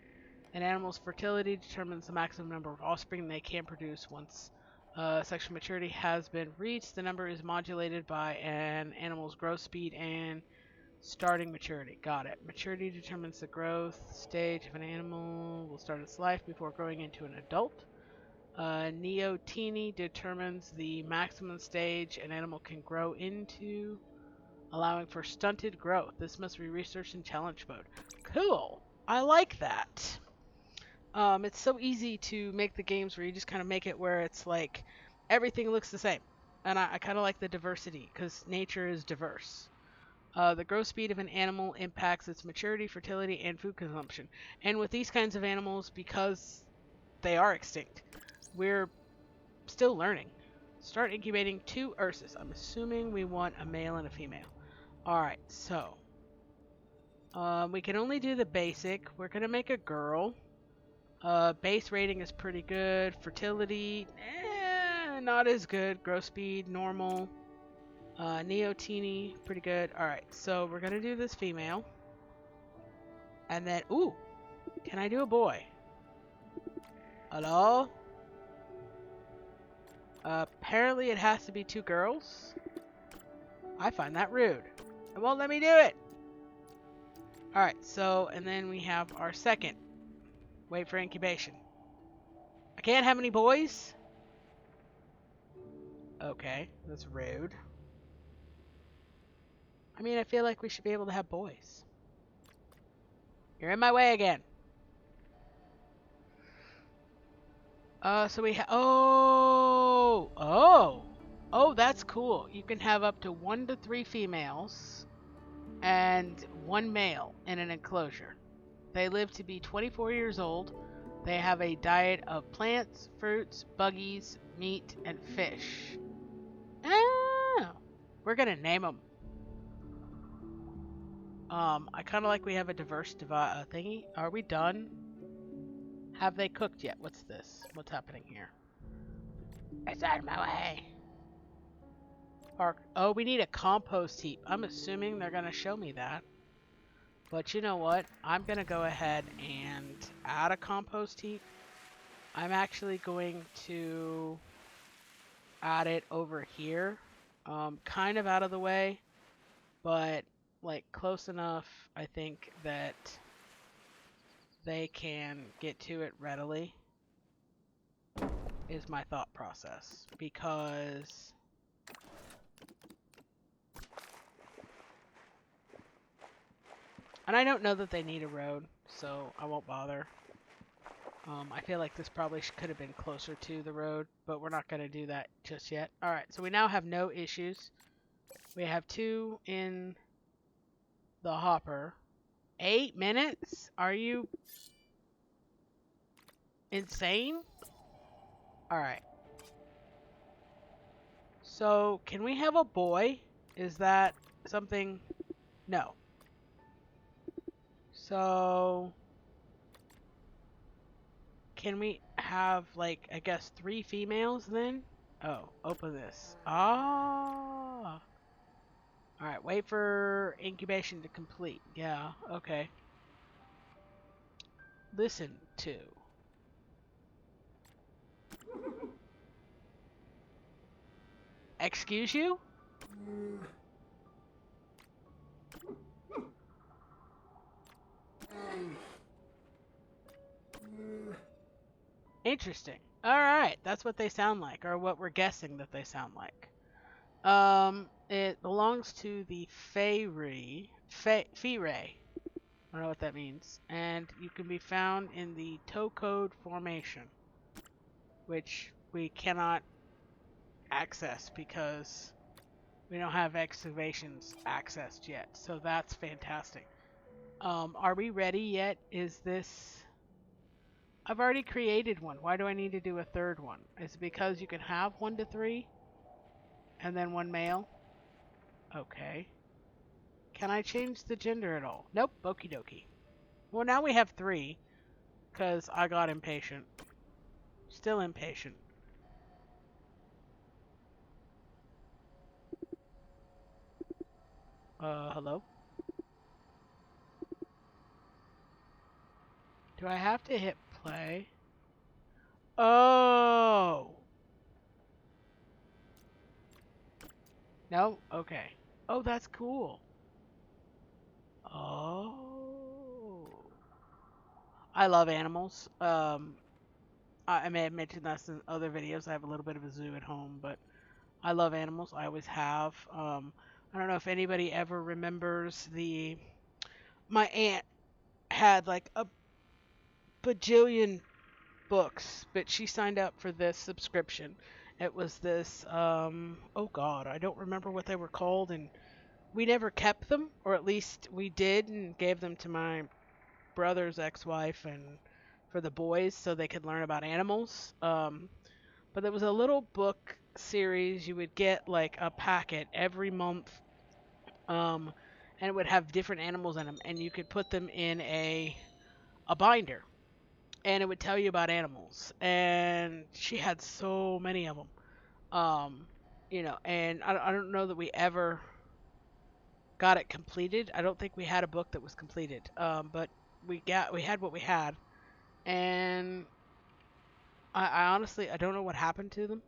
An animal's fertility determines the maximum number of offspring they can produce once Sexual maturity has been reached. The number is modulated by an animal's growth speed and starting maturity. Got it. Maturity determines the growth stage of an animal will start its life before growing into an adult. Neoteny determines the maximum stage an animal can grow into, allowing for stunted growth. This must be researched in challenge mode. Cool. I like that. It's so easy to make the games where you just kind of make it where it's like everything looks the same. And I kind of like the diversity because nature is diverse. The growth speed of an animal impacts its maturity, fertility, and food consumption. And with these kinds of animals, because they are extinct, we're still learning. Start incubating 2 Ursus. I'm assuming we want a male and a female. Alright, so we can only do the basic. We're going to make a girl. Base rating is pretty good. Fertility, not as good. Growth speed, normal. Neoteny, pretty good. Alright, so we're going to do this female. And then, ooh, can I do a boy? Hello? Apparently it has to be 2 girls. I find that rude. It won't let me do it. Alright, so, and then we have our second. Wait for incubation. I can't have any boys? Okay, that's rude. I mean, I feel like we should be able to have boys. You're in my way again. So we have... Oh, that's cool. You can have up to 1 to 3 females and 1 male in an enclosure. They live to be 24 years old. They have a diet of plants, fruits, buggies, meat, and fish. Oh, we're gonna name them. I kind of like we have a diverse thingy. Are we done? Have they cooked yet? What's this? What's happening here? It's out of my way. Oh, we need a compost heap. I'm assuming they're gonna show me that. But you know what? I'm gonna go ahead and add a compost heap. I'm actually going to add it over here. Kind of out of the way, but like close enough, I think, that they can get to it readily, is my thought process. Because and I don't know that they need a road, so I won't bother. I feel like this probably could have been closer to the road, but we're not going to do that just yet. Alright, so we now have no issues. We have 2 in the hopper. 8 minutes? Are you insane? Alright. So, can we have a boy? Is that something? No. So, can we have, like, I guess 3 females then? Oh, open this. Ah. Alright, wait for incubation to complete. Yeah, okay. Listen to. Excuse you? Interesting. Alright, that's what they sound like, or what we're guessing that they sound like. It belongs to the Feyre. I don't know what that means. And you can be found in the Tokode Formation, which we cannot access because we don't have excavations accessed yet. So that's fantastic. Are we ready yet? Is this... I've already created one. Why do I need to do a third one? Is it because you can have 1 to 3? And then 1 male? Okay. Can I change the gender at all? Nope. Okie dokie. Well, now we have 3. Because I got impatient. Still impatient. Hello? Do I have to hit play? Oh! No? Okay. Oh, that's cool. Oh. I love animals. I may have mentioned this in other videos. I have a little bit of a zoo at home, but I love animals. I always have. I don't know if anybody ever remembers my aunt had like a bajillion books, but she signed up for this subscription. It was this, oh God, I don't remember what they were called, and we never kept them, or at least we did and gave them to my brother's ex-wife and for the boys so they could learn about animals. But there was a little book series you would get like a packet every month, um, and it would have different animals in them, and you could put them in a binder, and it would tell you about animals. And she had so many of them, and I don't know that we ever got it completed. I don't think we had a book that was completed, but we had what we had, and I honestly I don't know what happened to them.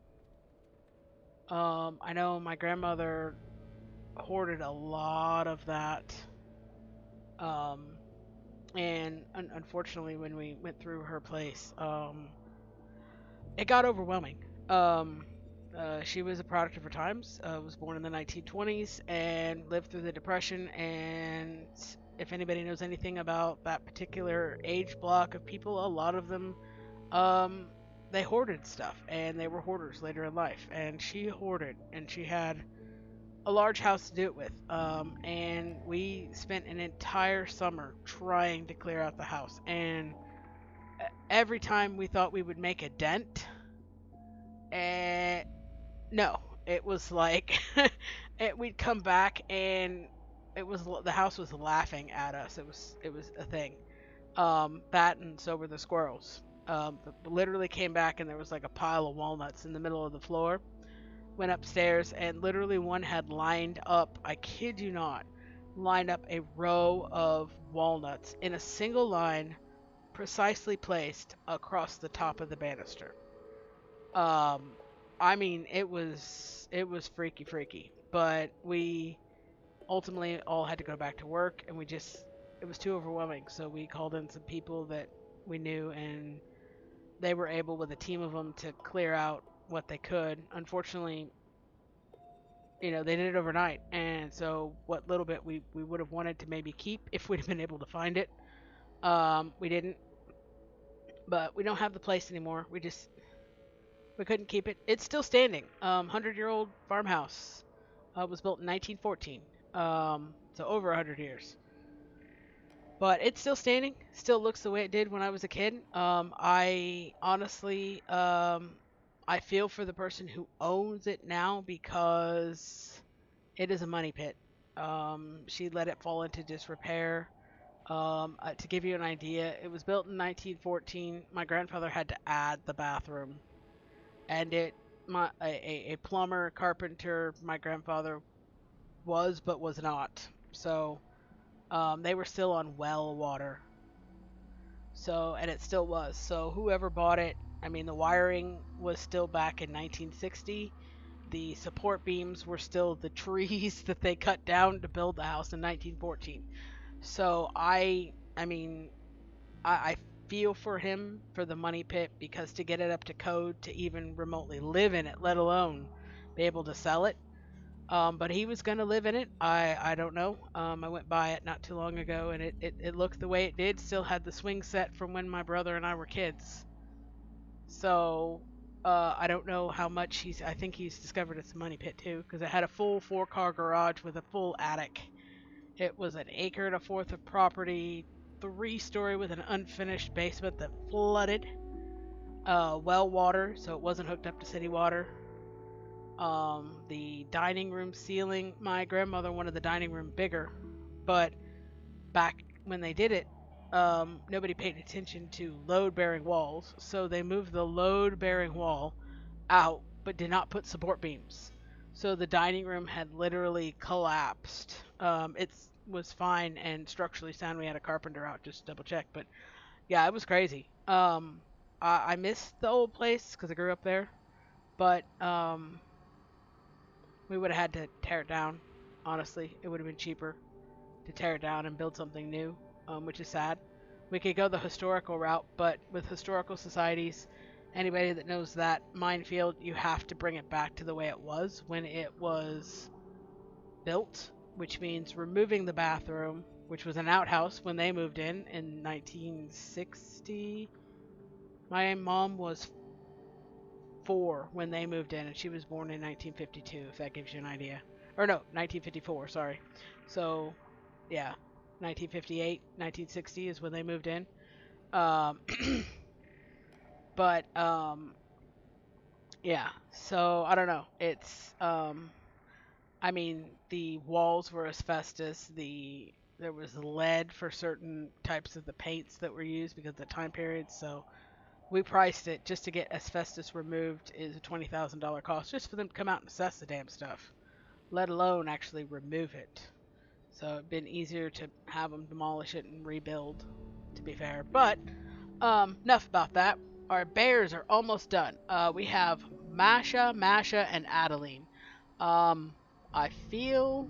I know my grandmother hoarded a lot of that. Um, and unfortunately, when we went through her place, it got overwhelming. Um, she was a product of her times. Was born in the 1920s and lived through the Depression. And if anybody knows anything about that particular age block of people, a lot of them, um, they hoarded stuff, and they were hoarders later in life. And she hoarded, and she had a large house to do it with. And we spent an entire summer trying to clear out the house. And every time we thought we would make a dent, and no, it was like we'd come back and the house was laughing at us. It was a thing. That and so were the squirrels. Literally came back and there was like a pile of walnuts in the middle of the floor. Went upstairs and literally one had lined up, I kid you not, lined up a row of walnuts in a single line, precisely placed across the top of the banister. Um, I mean, it was freaky, freaky, but we ultimately all had to go back to work, and it was too overwhelming. So we called in some people that we knew, and they were able, with a team of them, to clear out what they could. Unfortunately, they did it overnight, and so what little bit we would have wanted to maybe keep if we'd have been able to find it, we didn't. But we don't have the place anymore. We couldn't keep it. It's still standing. 100-year-old farmhouse. Was built in 1914. So over 100 years. But it's still standing. Still looks the way it did when I was a kid. I honestly, I feel for the person who owns it now because it is a money pit. She let it fall into disrepair. To give you an idea, it was built in 1914. My grandfather had to add the bathroom, and a plumber, carpenter, my grandfather was but was not. So they were still on well water. So, and it still was. So whoever bought it, I mean, the wiring was still back in 1960. The support beams were still the trees that they cut down to build the house in 1914. So I mean, I feel for him for the money pit, because to get it up to code to even remotely live in it, let alone be able to sell it. But he was going to live in it. I don't know. I went by it not too long ago, and it looked the way it did. Still had the swing set from when my brother and I were kids. So I don't know how much I think he's discovered it's a money pit too, because it had a full 4-car garage with a full attic. It was an acre and a fourth of property, 3-story with an unfinished basement that flooded. Well water, so it wasn't hooked up to city water. The dining room ceiling, my grandmother wanted the dining room bigger, but back when they did it, nobody paid attention to load bearing walls, so they moved the load bearing wall out but did not put support beams. So the dining room had literally collapsed. It was fine and structurally sound. We had a carpenter out just to double check, but yeah, it was crazy. I miss the old place because I grew up there, but We would have had to tear it down. Honestly, it would have been cheaper to tear it down and build something new, which is sad. We could go the historical route, but with historical societies, anybody that knows that minefield, you have to bring it back to the way it was when it was built, which means removing the bathroom, which was an outhouse when they moved in 1960. My mom was 4 when they moved in, and she was born in 1952, if that gives you an idea. Or no, 1954, sorry. So, yeah, 1958, 1960 is when they moved in. Um, but, yeah, so I don't know. It's, I mean, the walls were asbestos. There was lead for certain types of the paints that were used because of the time period. So we priced it just to get asbestos removed is a $20,000 cost just for them to come out and assess the damn stuff, let alone actually remove it. So it'd been easier to have them demolish it and rebuild, to be fair. But enough about that. Our bears are almost done. We have Masha, and Adeline. Um, I feel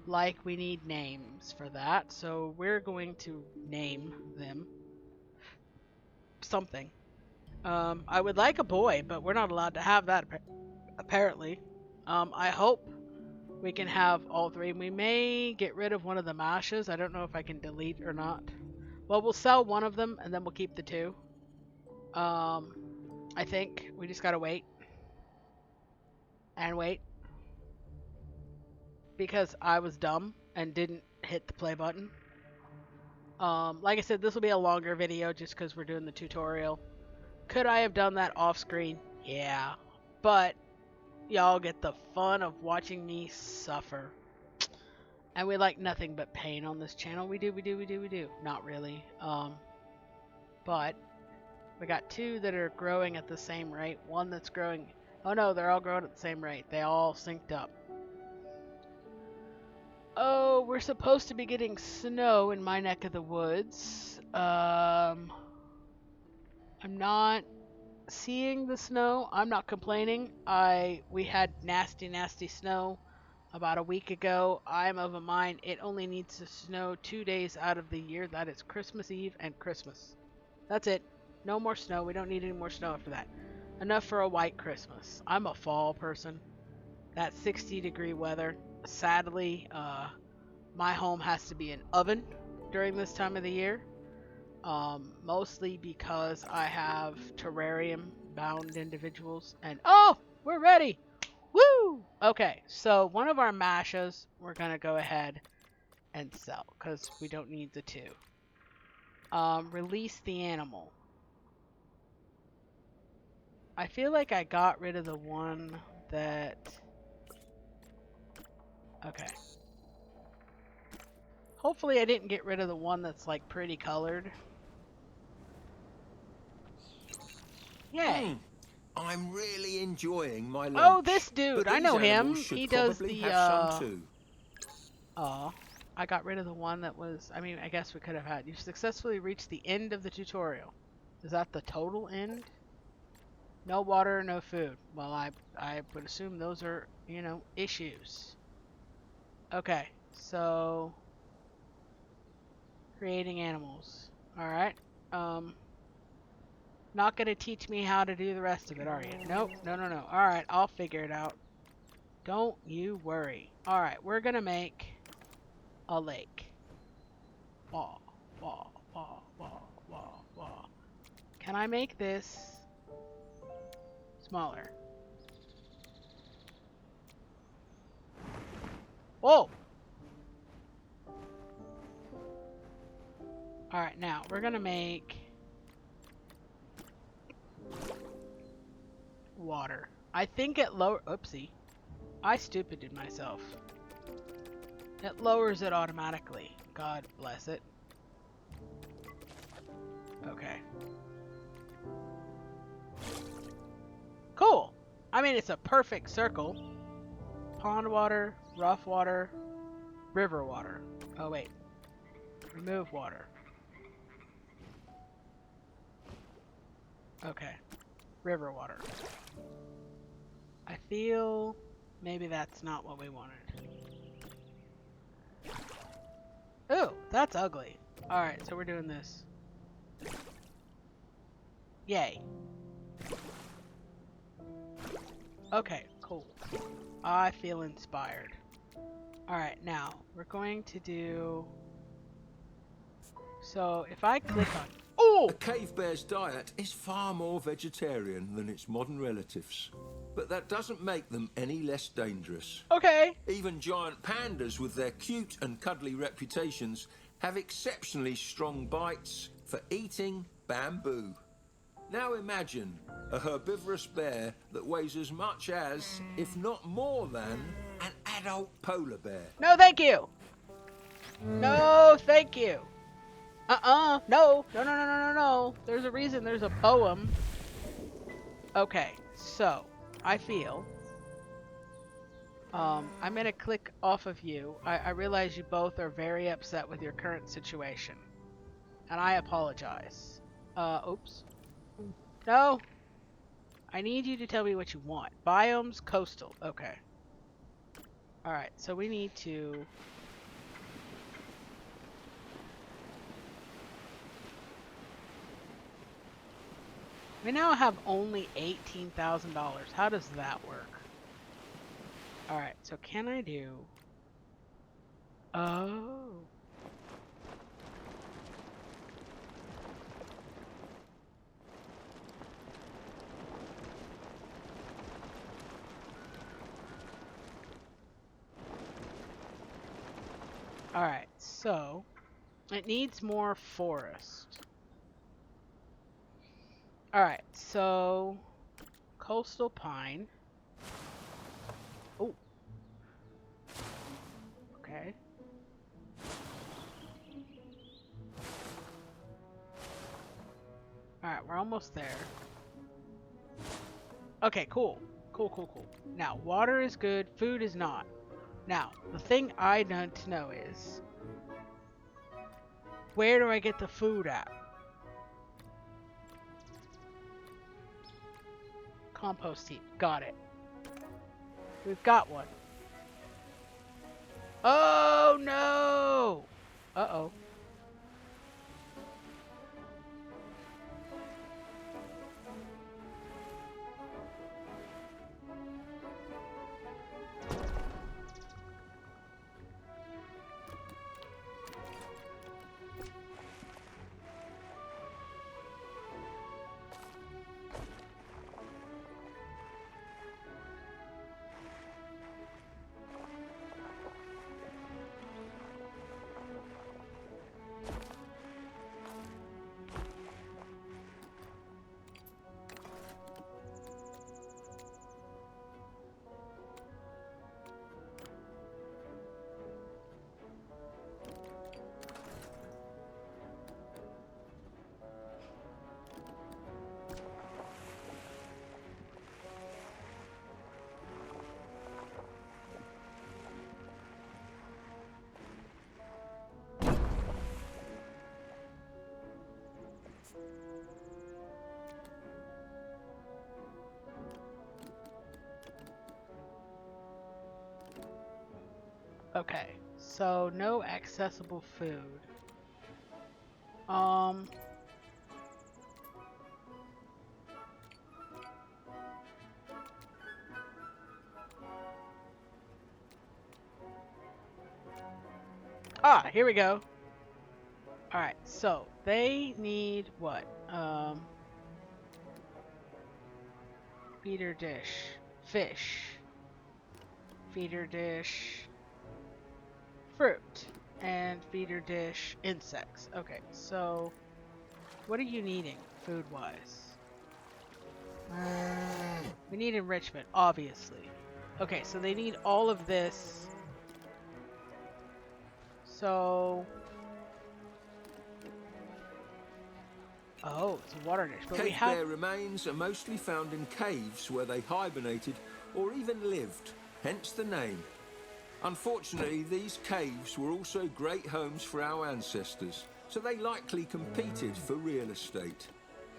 like we need names for that, so we're going to name them something. I would like a boy, but we're not allowed to have that apparently. I hope we can have all 3. We may get rid of one of the Mashas. I don't know if I can delete or not. Well, we'll sell one of them and then we'll keep the 2. I think we just gotta wait and wait because I was dumb and didn't hit the play button. Like I said, this will be a longer video just because we're doing the tutorial. Could I have done that off screen? Yeah. But y'all get the fun of watching me suffer. And we like nothing but pain on this channel. We do. Not really. But we got 2 that are growing at the same rate. 1 that's growing. Oh no, they're all growing at the same rate. They all synced up. Oh, we're supposed to be getting snow in my neck of the woods. I'm not seeing the snow. I'm not complaining. We had nasty snow about a week ago. I'm of a mind it only needs to snow 2 days out of the year. That is Christmas Eve and Christmas. That's it. No more snow. We don't need any more snow after that. Enough for a white Christmas. I'm a fall person. That 60-degree weather. Sadly, my home has to be an oven during this time of the year. Mostly because I have terrarium bound individuals. And oh, we're ready. Woo! Okay, so one of our mashas we're gonna go ahead and sell because we don't need the 2. Release the animal. I feel like I got rid of the one that... Okay. Hopefully I didn't get rid of the one that's like pretty colored. Yay. I'm really enjoying my lunch. Oh, this dude. But I know him. these He does probably the have some too. Oh, I got rid of the one that was... I mean, I guess we could have had. You've successfully reached the end of the tutorial. Is that the total end? No water, no food. Well, I would assume those are, you know, issues. Okay, so... Creating animals. Alright. Not gonna teach me how to do the rest of it, are you? Nope. No. Alright, I'll figure it out. Don't you worry. Alright, we're gonna make a lake. Wah. Can I make this smaller? Whoa! Alright, now we're gonna make water. I think it oopsie. I stupided myself. It lowers it automatically. God bless it. Okay. Cool. I mean, it's a perfect circle. Pond water, rough water, river water. Oh, wait. Remove water. Okay. River water. I feel Maybe that's not what we wanted. Ooh, that's ugly. Alright, so we're doing this. Yay. Okay, cool. I feel inspired. Alright, now, we're going to do... So, if I click on... Oh! A cave bear's diet is far more vegetarian than its modern relatives. But that doesn't make them any less dangerous. Okay. Even giant pandas with their cute and cuddly reputations have exceptionally strong bites for eating bamboo. Now imagine a herbivorous bear that weighs as much as, if not more than, an adult polar bear. No, thank you. No, thank you. No. No, no, no, no, no, no. There's a reason there's a poem. Okay, so, I feel... I'm gonna click off of you. I realize you both are very upset with your current situation. And I apologize. Oops. No! I need you to tell me what you want. Biomes, coastal. Okay. Alright, so we need to... We now have only $18,000. How does that work? Alright, so can I do... Oh... Alright, so... It needs more forest. Alright, so... Coastal pine. Oh. Okay. Alright, we're almost there. Okay, cool. Cool, cool, cool. Now, water is good, food is not. Now, the thing I need to know is... Where do I get the food at? Compost heap. Got it. We've got one. Oh, no! Uh-oh. Okay, so no accessible food. Here we go. Alright, so they need what? Feeder dish. Fish. Feeder dish. Fruit. And feeder dish. Insects. Okay, so what are you needing food-wise? We need enrichment, obviously. Okay, so they need all of this. So... Oh, it's a water dish. But we Cave have... bear remains are mostly found in caves where they hibernated or even lived, hence the name. Unfortunately, these caves were also great homes for our ancestors, so they likely competed for real estate.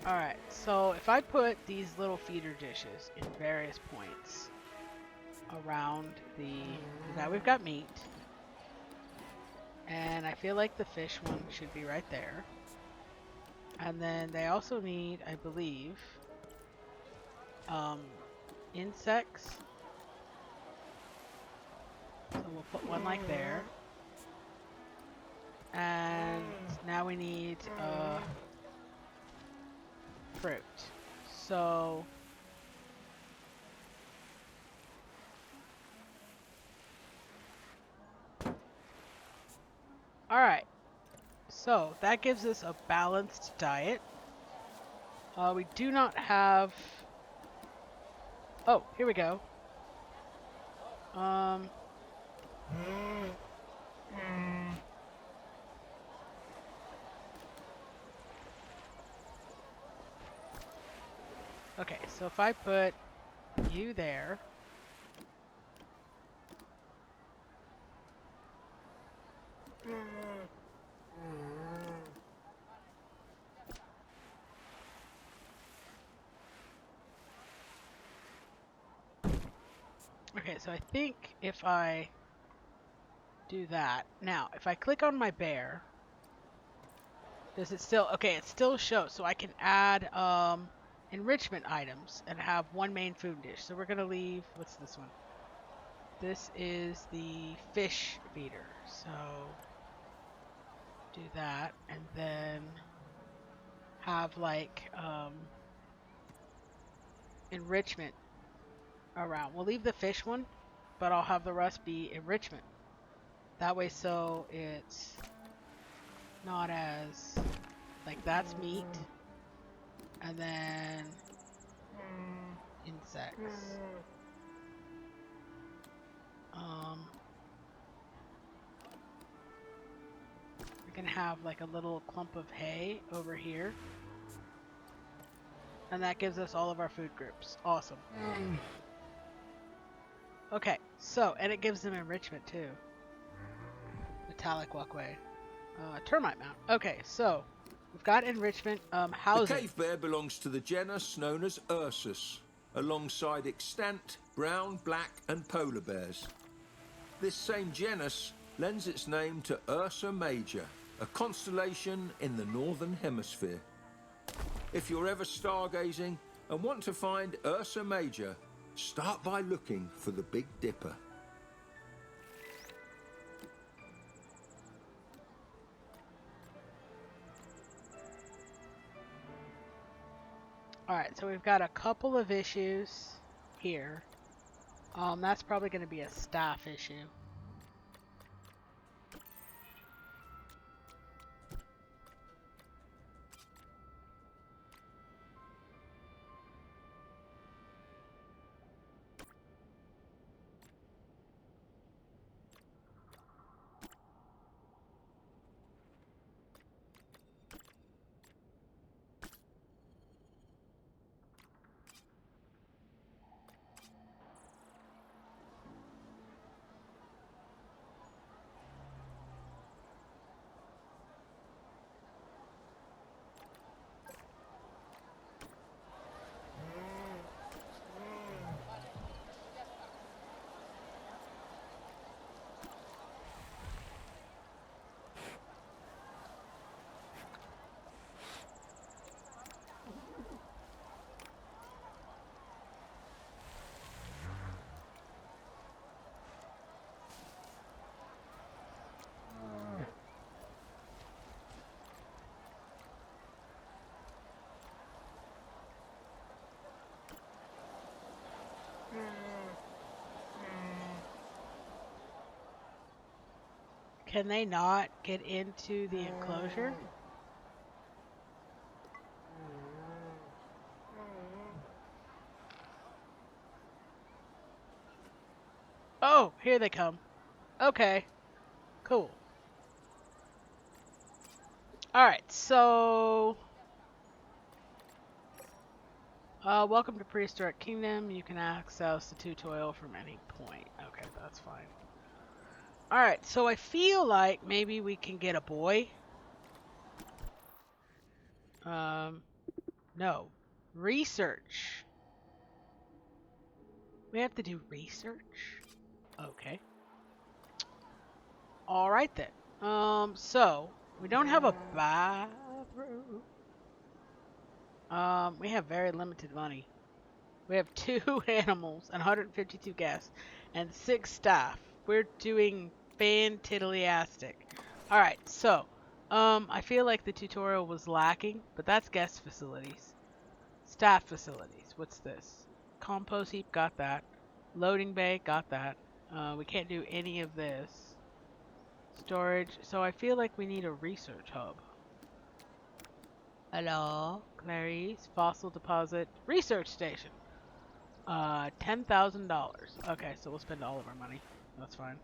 Alright, so if I put these little feeder dishes in various points, around the... Now we've got meat. And I feel like the fish one should be right there. And then they also need, I believe, insects. So we'll put one like there. And now we need fruit. So alright. So that gives us a balanced diet. We do not have... Oh, here we go. Okay, so if I put you there. Okay, so I think if I do that. Now, if I click on my bear, does it still... Okay, it still shows. So I can add enrichment items and have one main food dish. So we're going to leave... What's this one? This is the fish feeder. So do that and then have like enrichment around. We'll leave the fish one, but I'll have the rest be enrichment. That way, so it's not as like that's meat, and then insects. We can have like a little clump of hay over here, and that gives us all of our food groups. Awesome. Okay, so and it gives them enrichment too. Metallic walkway. Termite mount. Okay, so we've got enrichment. Housing. The cave bear belongs to the genus known as Ursus, alongside extant brown, black, and polar bears. This same genus lends its name to Ursa Major, a constellation in the northern hemisphere. If you're ever stargazing and want to find Ursa Major, start by looking for the Big Dipper. Alright, so we've got a couple of issues here. That's probably going to be a staff issue. Can they not get into the enclosure? Oh, here they come. Okay. Cool. Alright, so... welcome to Prehistoric Kingdom. You can access the tutorial from any point. Okay, that's fine. Alright, so I feel like maybe we can get a boy. No. Research. We have to do research? Okay. Alright then. So, we don't have a bathroom. We have very limited money. We have 2 animals and 152 guests and 6 staff. We're doing fantiddlyastic. Alright, so, I feel like the tutorial was lacking, but that's guest facilities. Staff facilities, what's this? Compost heap, got that. Loading bay, got that. We can't do any of this. Storage, so I feel like we need a research hub. Hello, Clarice, fossil deposit, research station. $10,000. Okay, so we'll spend all of our money. That's fine.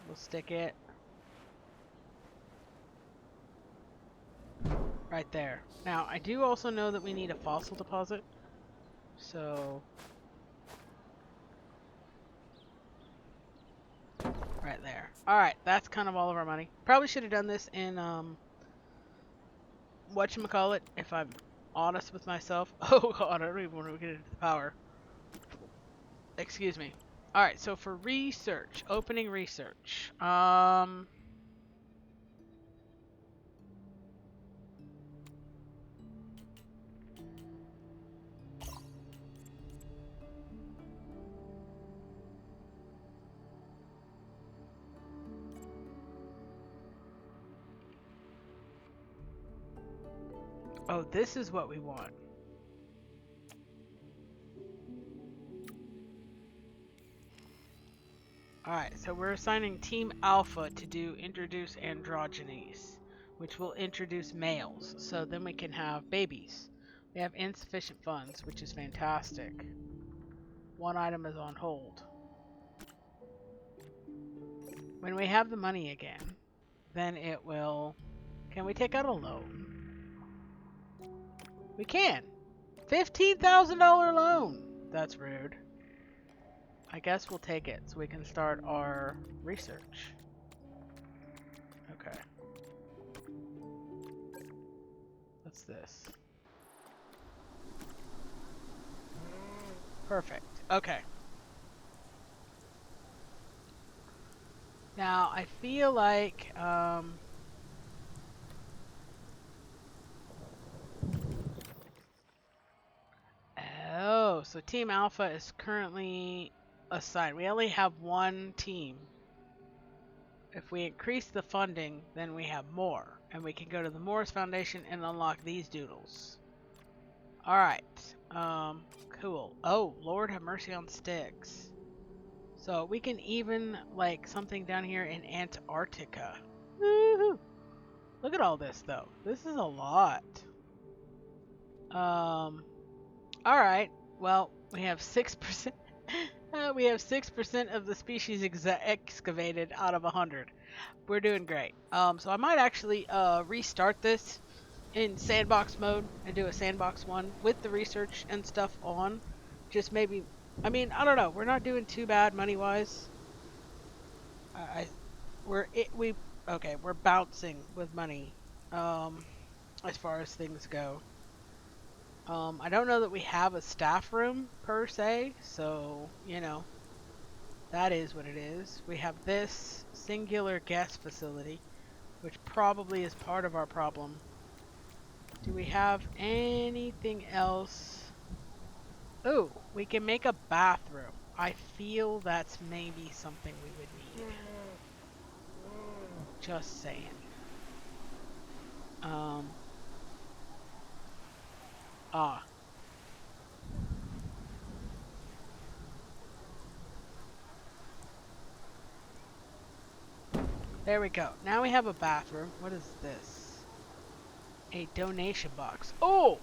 We'll stick it right there. Now, I do also know that we need a fossil deposit. So, right there. Alright, that's kind of all of our money. Probably should have done this in, whatchamacallit, if I'm honest with myself. Oh god, I don't even want to get into the power. Excuse me. Alright, so for research, opening research. Oh, this is what we want. Alright, so we're assigning Team Alpha to do introduce androgynes, which will introduce males, so then we can have babies. We have insufficient funds, which is fantastic. One item is on hold. When we have the money again, then it will... Can we take out a loan? We can! $15,000 loan! That's rude. I guess we'll take it so we can start our research. Okay. What's this? Perfect. Okay. Now, I feel like, oh, so Team Alpha is currently assigned. We only have one team. If we increase the funding, then we have more. And we can go to the Morris Foundation and unlock these doodles. Alright. Cool. Oh, Lord have mercy on Styx. So we can even, like, something down here in Antarctica. Woohoo! Look at all this, though. This is a lot. Alright. Well, we have 6%. We have 6% of the species excavated out of 100. We're doing great. So I might actually restart this in sandbox mode and do a sandbox one with the research and stuff on. Just maybe, I mean, I don't know. We're not doing too bad money wise. We're bouncing with money, as far as things go. I don't know that we have a staff room per se, so you know, that is what it is. We have this singular guest facility, which probably is part of our problem. Do we have anything else? Oh, we can make a bathroom. I feel that's maybe something we would need. Just saying. There we go. Now we have a bathroom. What is this? A donation box. Oh!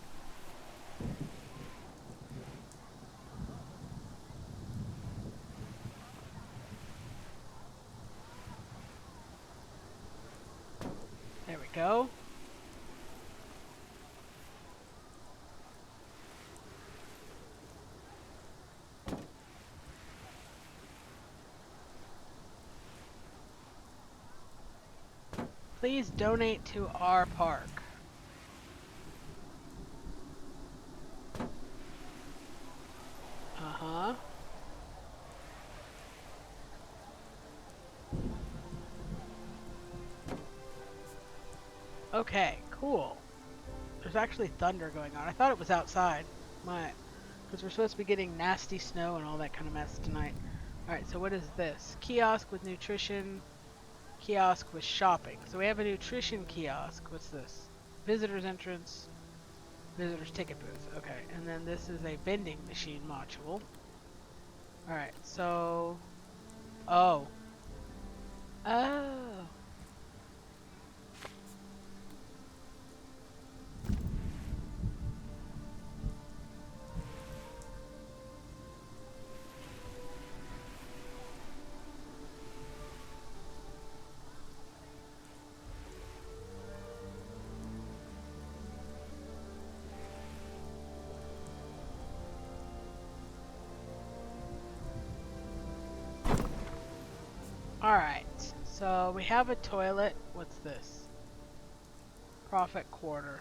There we go. Please donate to our park. Uh-huh. Okay, cool. There's actually thunder going on. I thought it was outside. Because we're supposed to be getting nasty snow and all that kind of mess tonight. Alright, so what is this? Kiosk with nutrition. Kiosk with shopping. So we have a nutrition kiosk. What's this? Visitor's entrance. Visitor's ticket booth. Okay, and then this is a vending machine module. Alright, so... Oh. Oh. Alright, so we have a toilet. What's this? Profit quarter.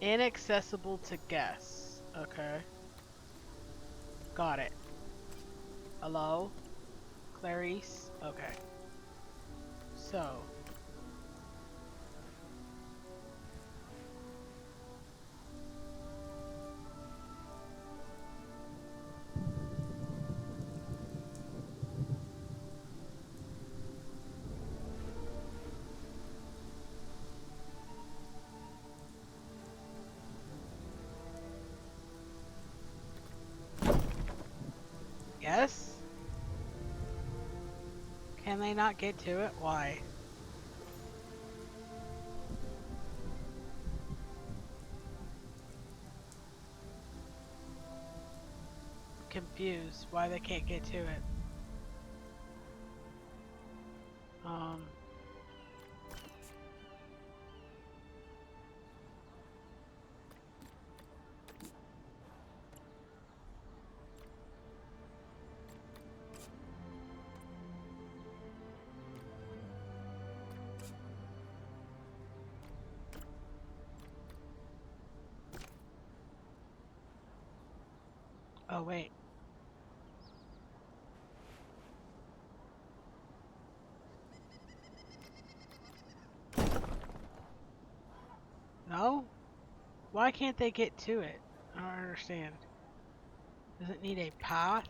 Inaccessible to guests. Okay. Got it. Hello? Clarice? Okay. So. Yes? Can they not get to it? Why? Confused why they can't get to it. Um. Oh, wait. No? Why can't they get to it? I don't understand. Does it need a path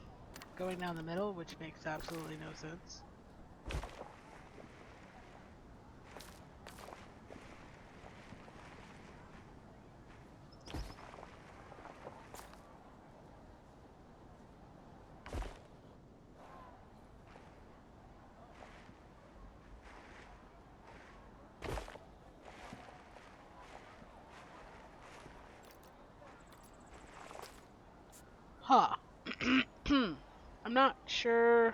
going down the middle, which makes absolutely no sense? Huh. I'm not sure.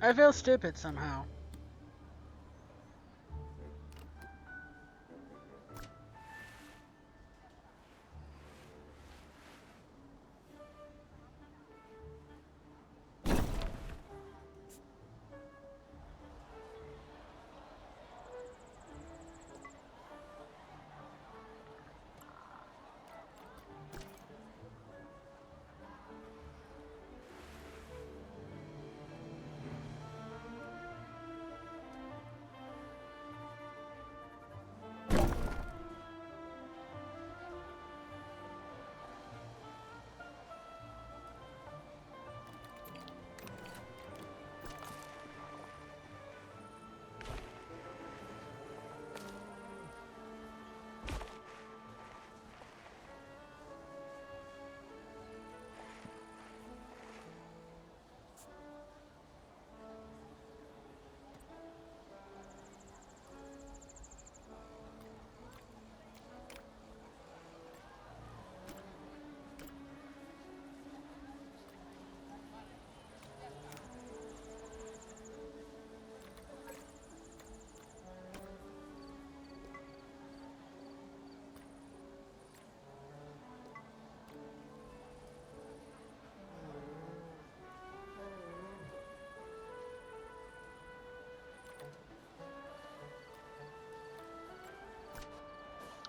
I feel stupid somehow.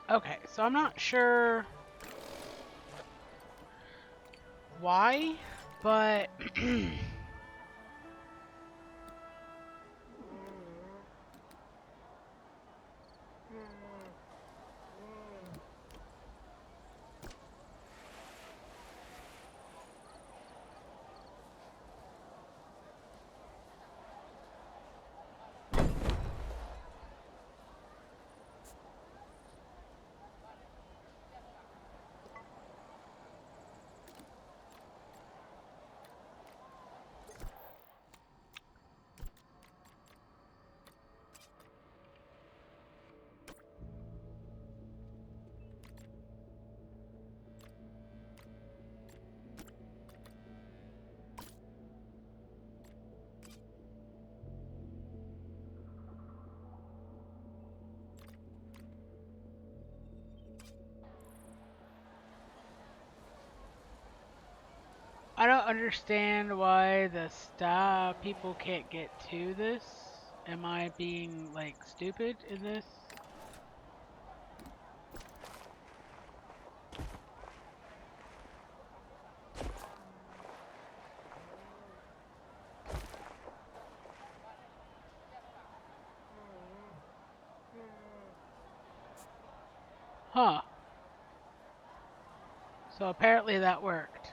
Okay, so I'm not sure why, but I don't understand why the staff people can't get to this. Am I being like stupid in this? Huh. So apparently that worked.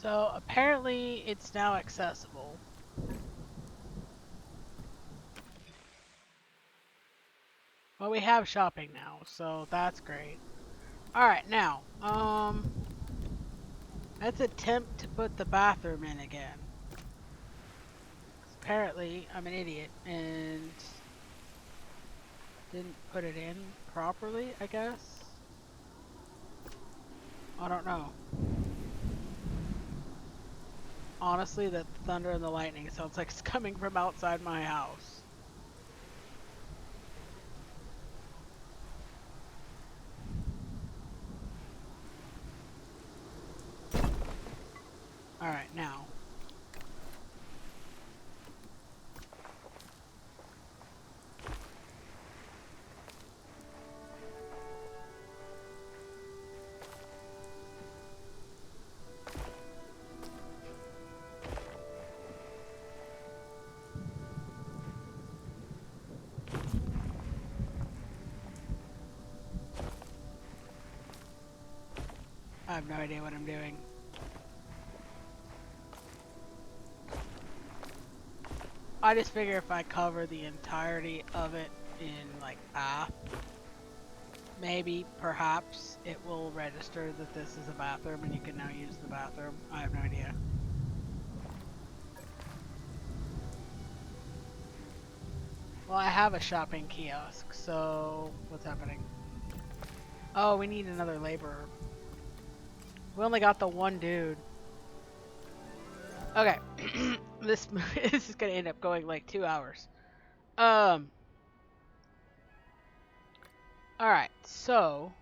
So apparently it's now accessible. Well, we have shopping now, so that's great. All right, now, let's attempt to put the bathroom in again. Apparently, I'm an idiot and didn't put it in properly, I guess. I don't know. Honestly, the thunder and the lightning sounds like it's coming from outside my house. All right, now. I have no idea what I'm doing. I just figure if I cover the entirety of it in like path, maybe, perhaps, it will register that this is a bathroom and you can now use the bathroom. I have no idea. Well, I have a shopping kiosk, so what's happening? Oh, we need another laborer. We only got the one dude. Okay. this is gonna end up going like 2 hours. Um. Alright, so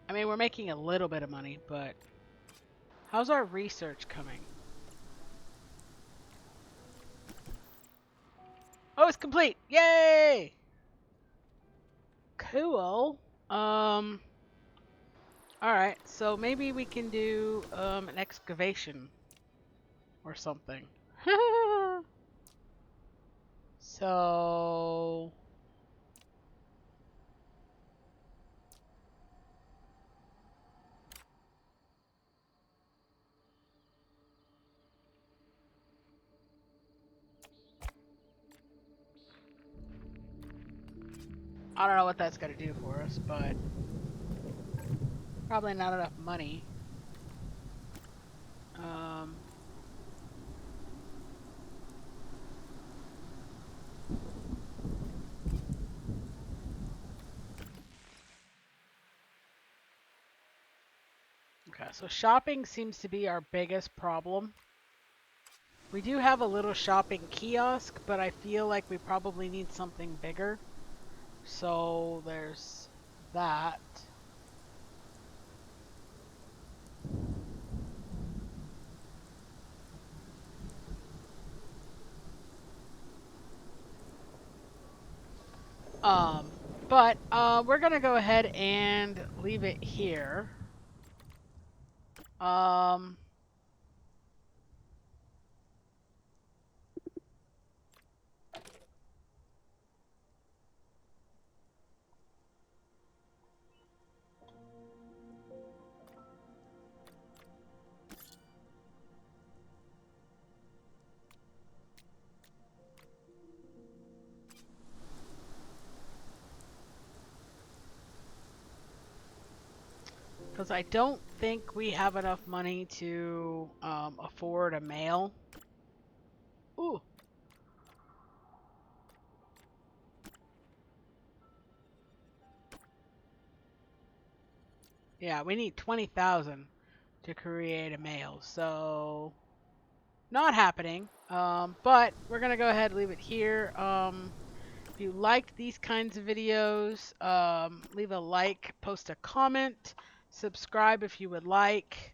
I mean, we're making a little bit of money, but how's our research coming? Oh, it's complete! Yay! Cool. Um. Alright, so maybe we can do an excavation or something. So I don't know what that's going to do for us, but probably not enough money. Okay, so shopping seems to be our biggest problem. We do have a little shopping kiosk, but I feel like we probably need something bigger. So there's that. But we're gonna go ahead and leave it here. Um, because I don't think we have enough money to afford a mail. Ooh. Yeah, we need 20,000 to create a mail, so not happening. But we're gonna go ahead and leave it here. If you liked these kinds of videos, leave a like, post a comment, subscribe if you would like.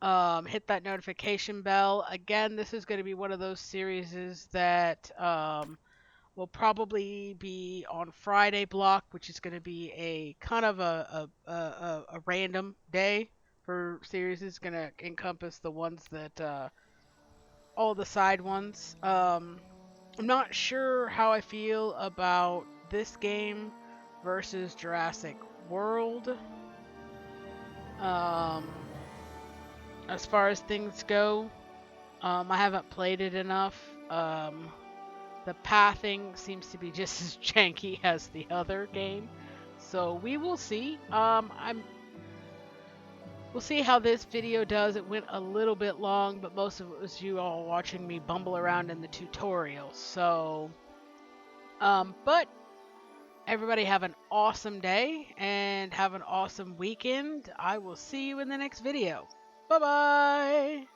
Hit that notification bell. Again, this is going to be one of those series that will probably be on Friday block, which is going to be a kind of a random day for series. It's going to encompass the ones that all the side ones. I'm not sure how I feel about this game versus Jurassic World. As far as things go, I haven't played it enough. The pathing seems to be just as janky as the other game, so we will see. We'll see how this video does. It went a little bit long, but most of it was you all watching me bumble around in the tutorial. So, but everybody have an awesome day and have an awesome weekend. I will see you in the next video. Bye-bye!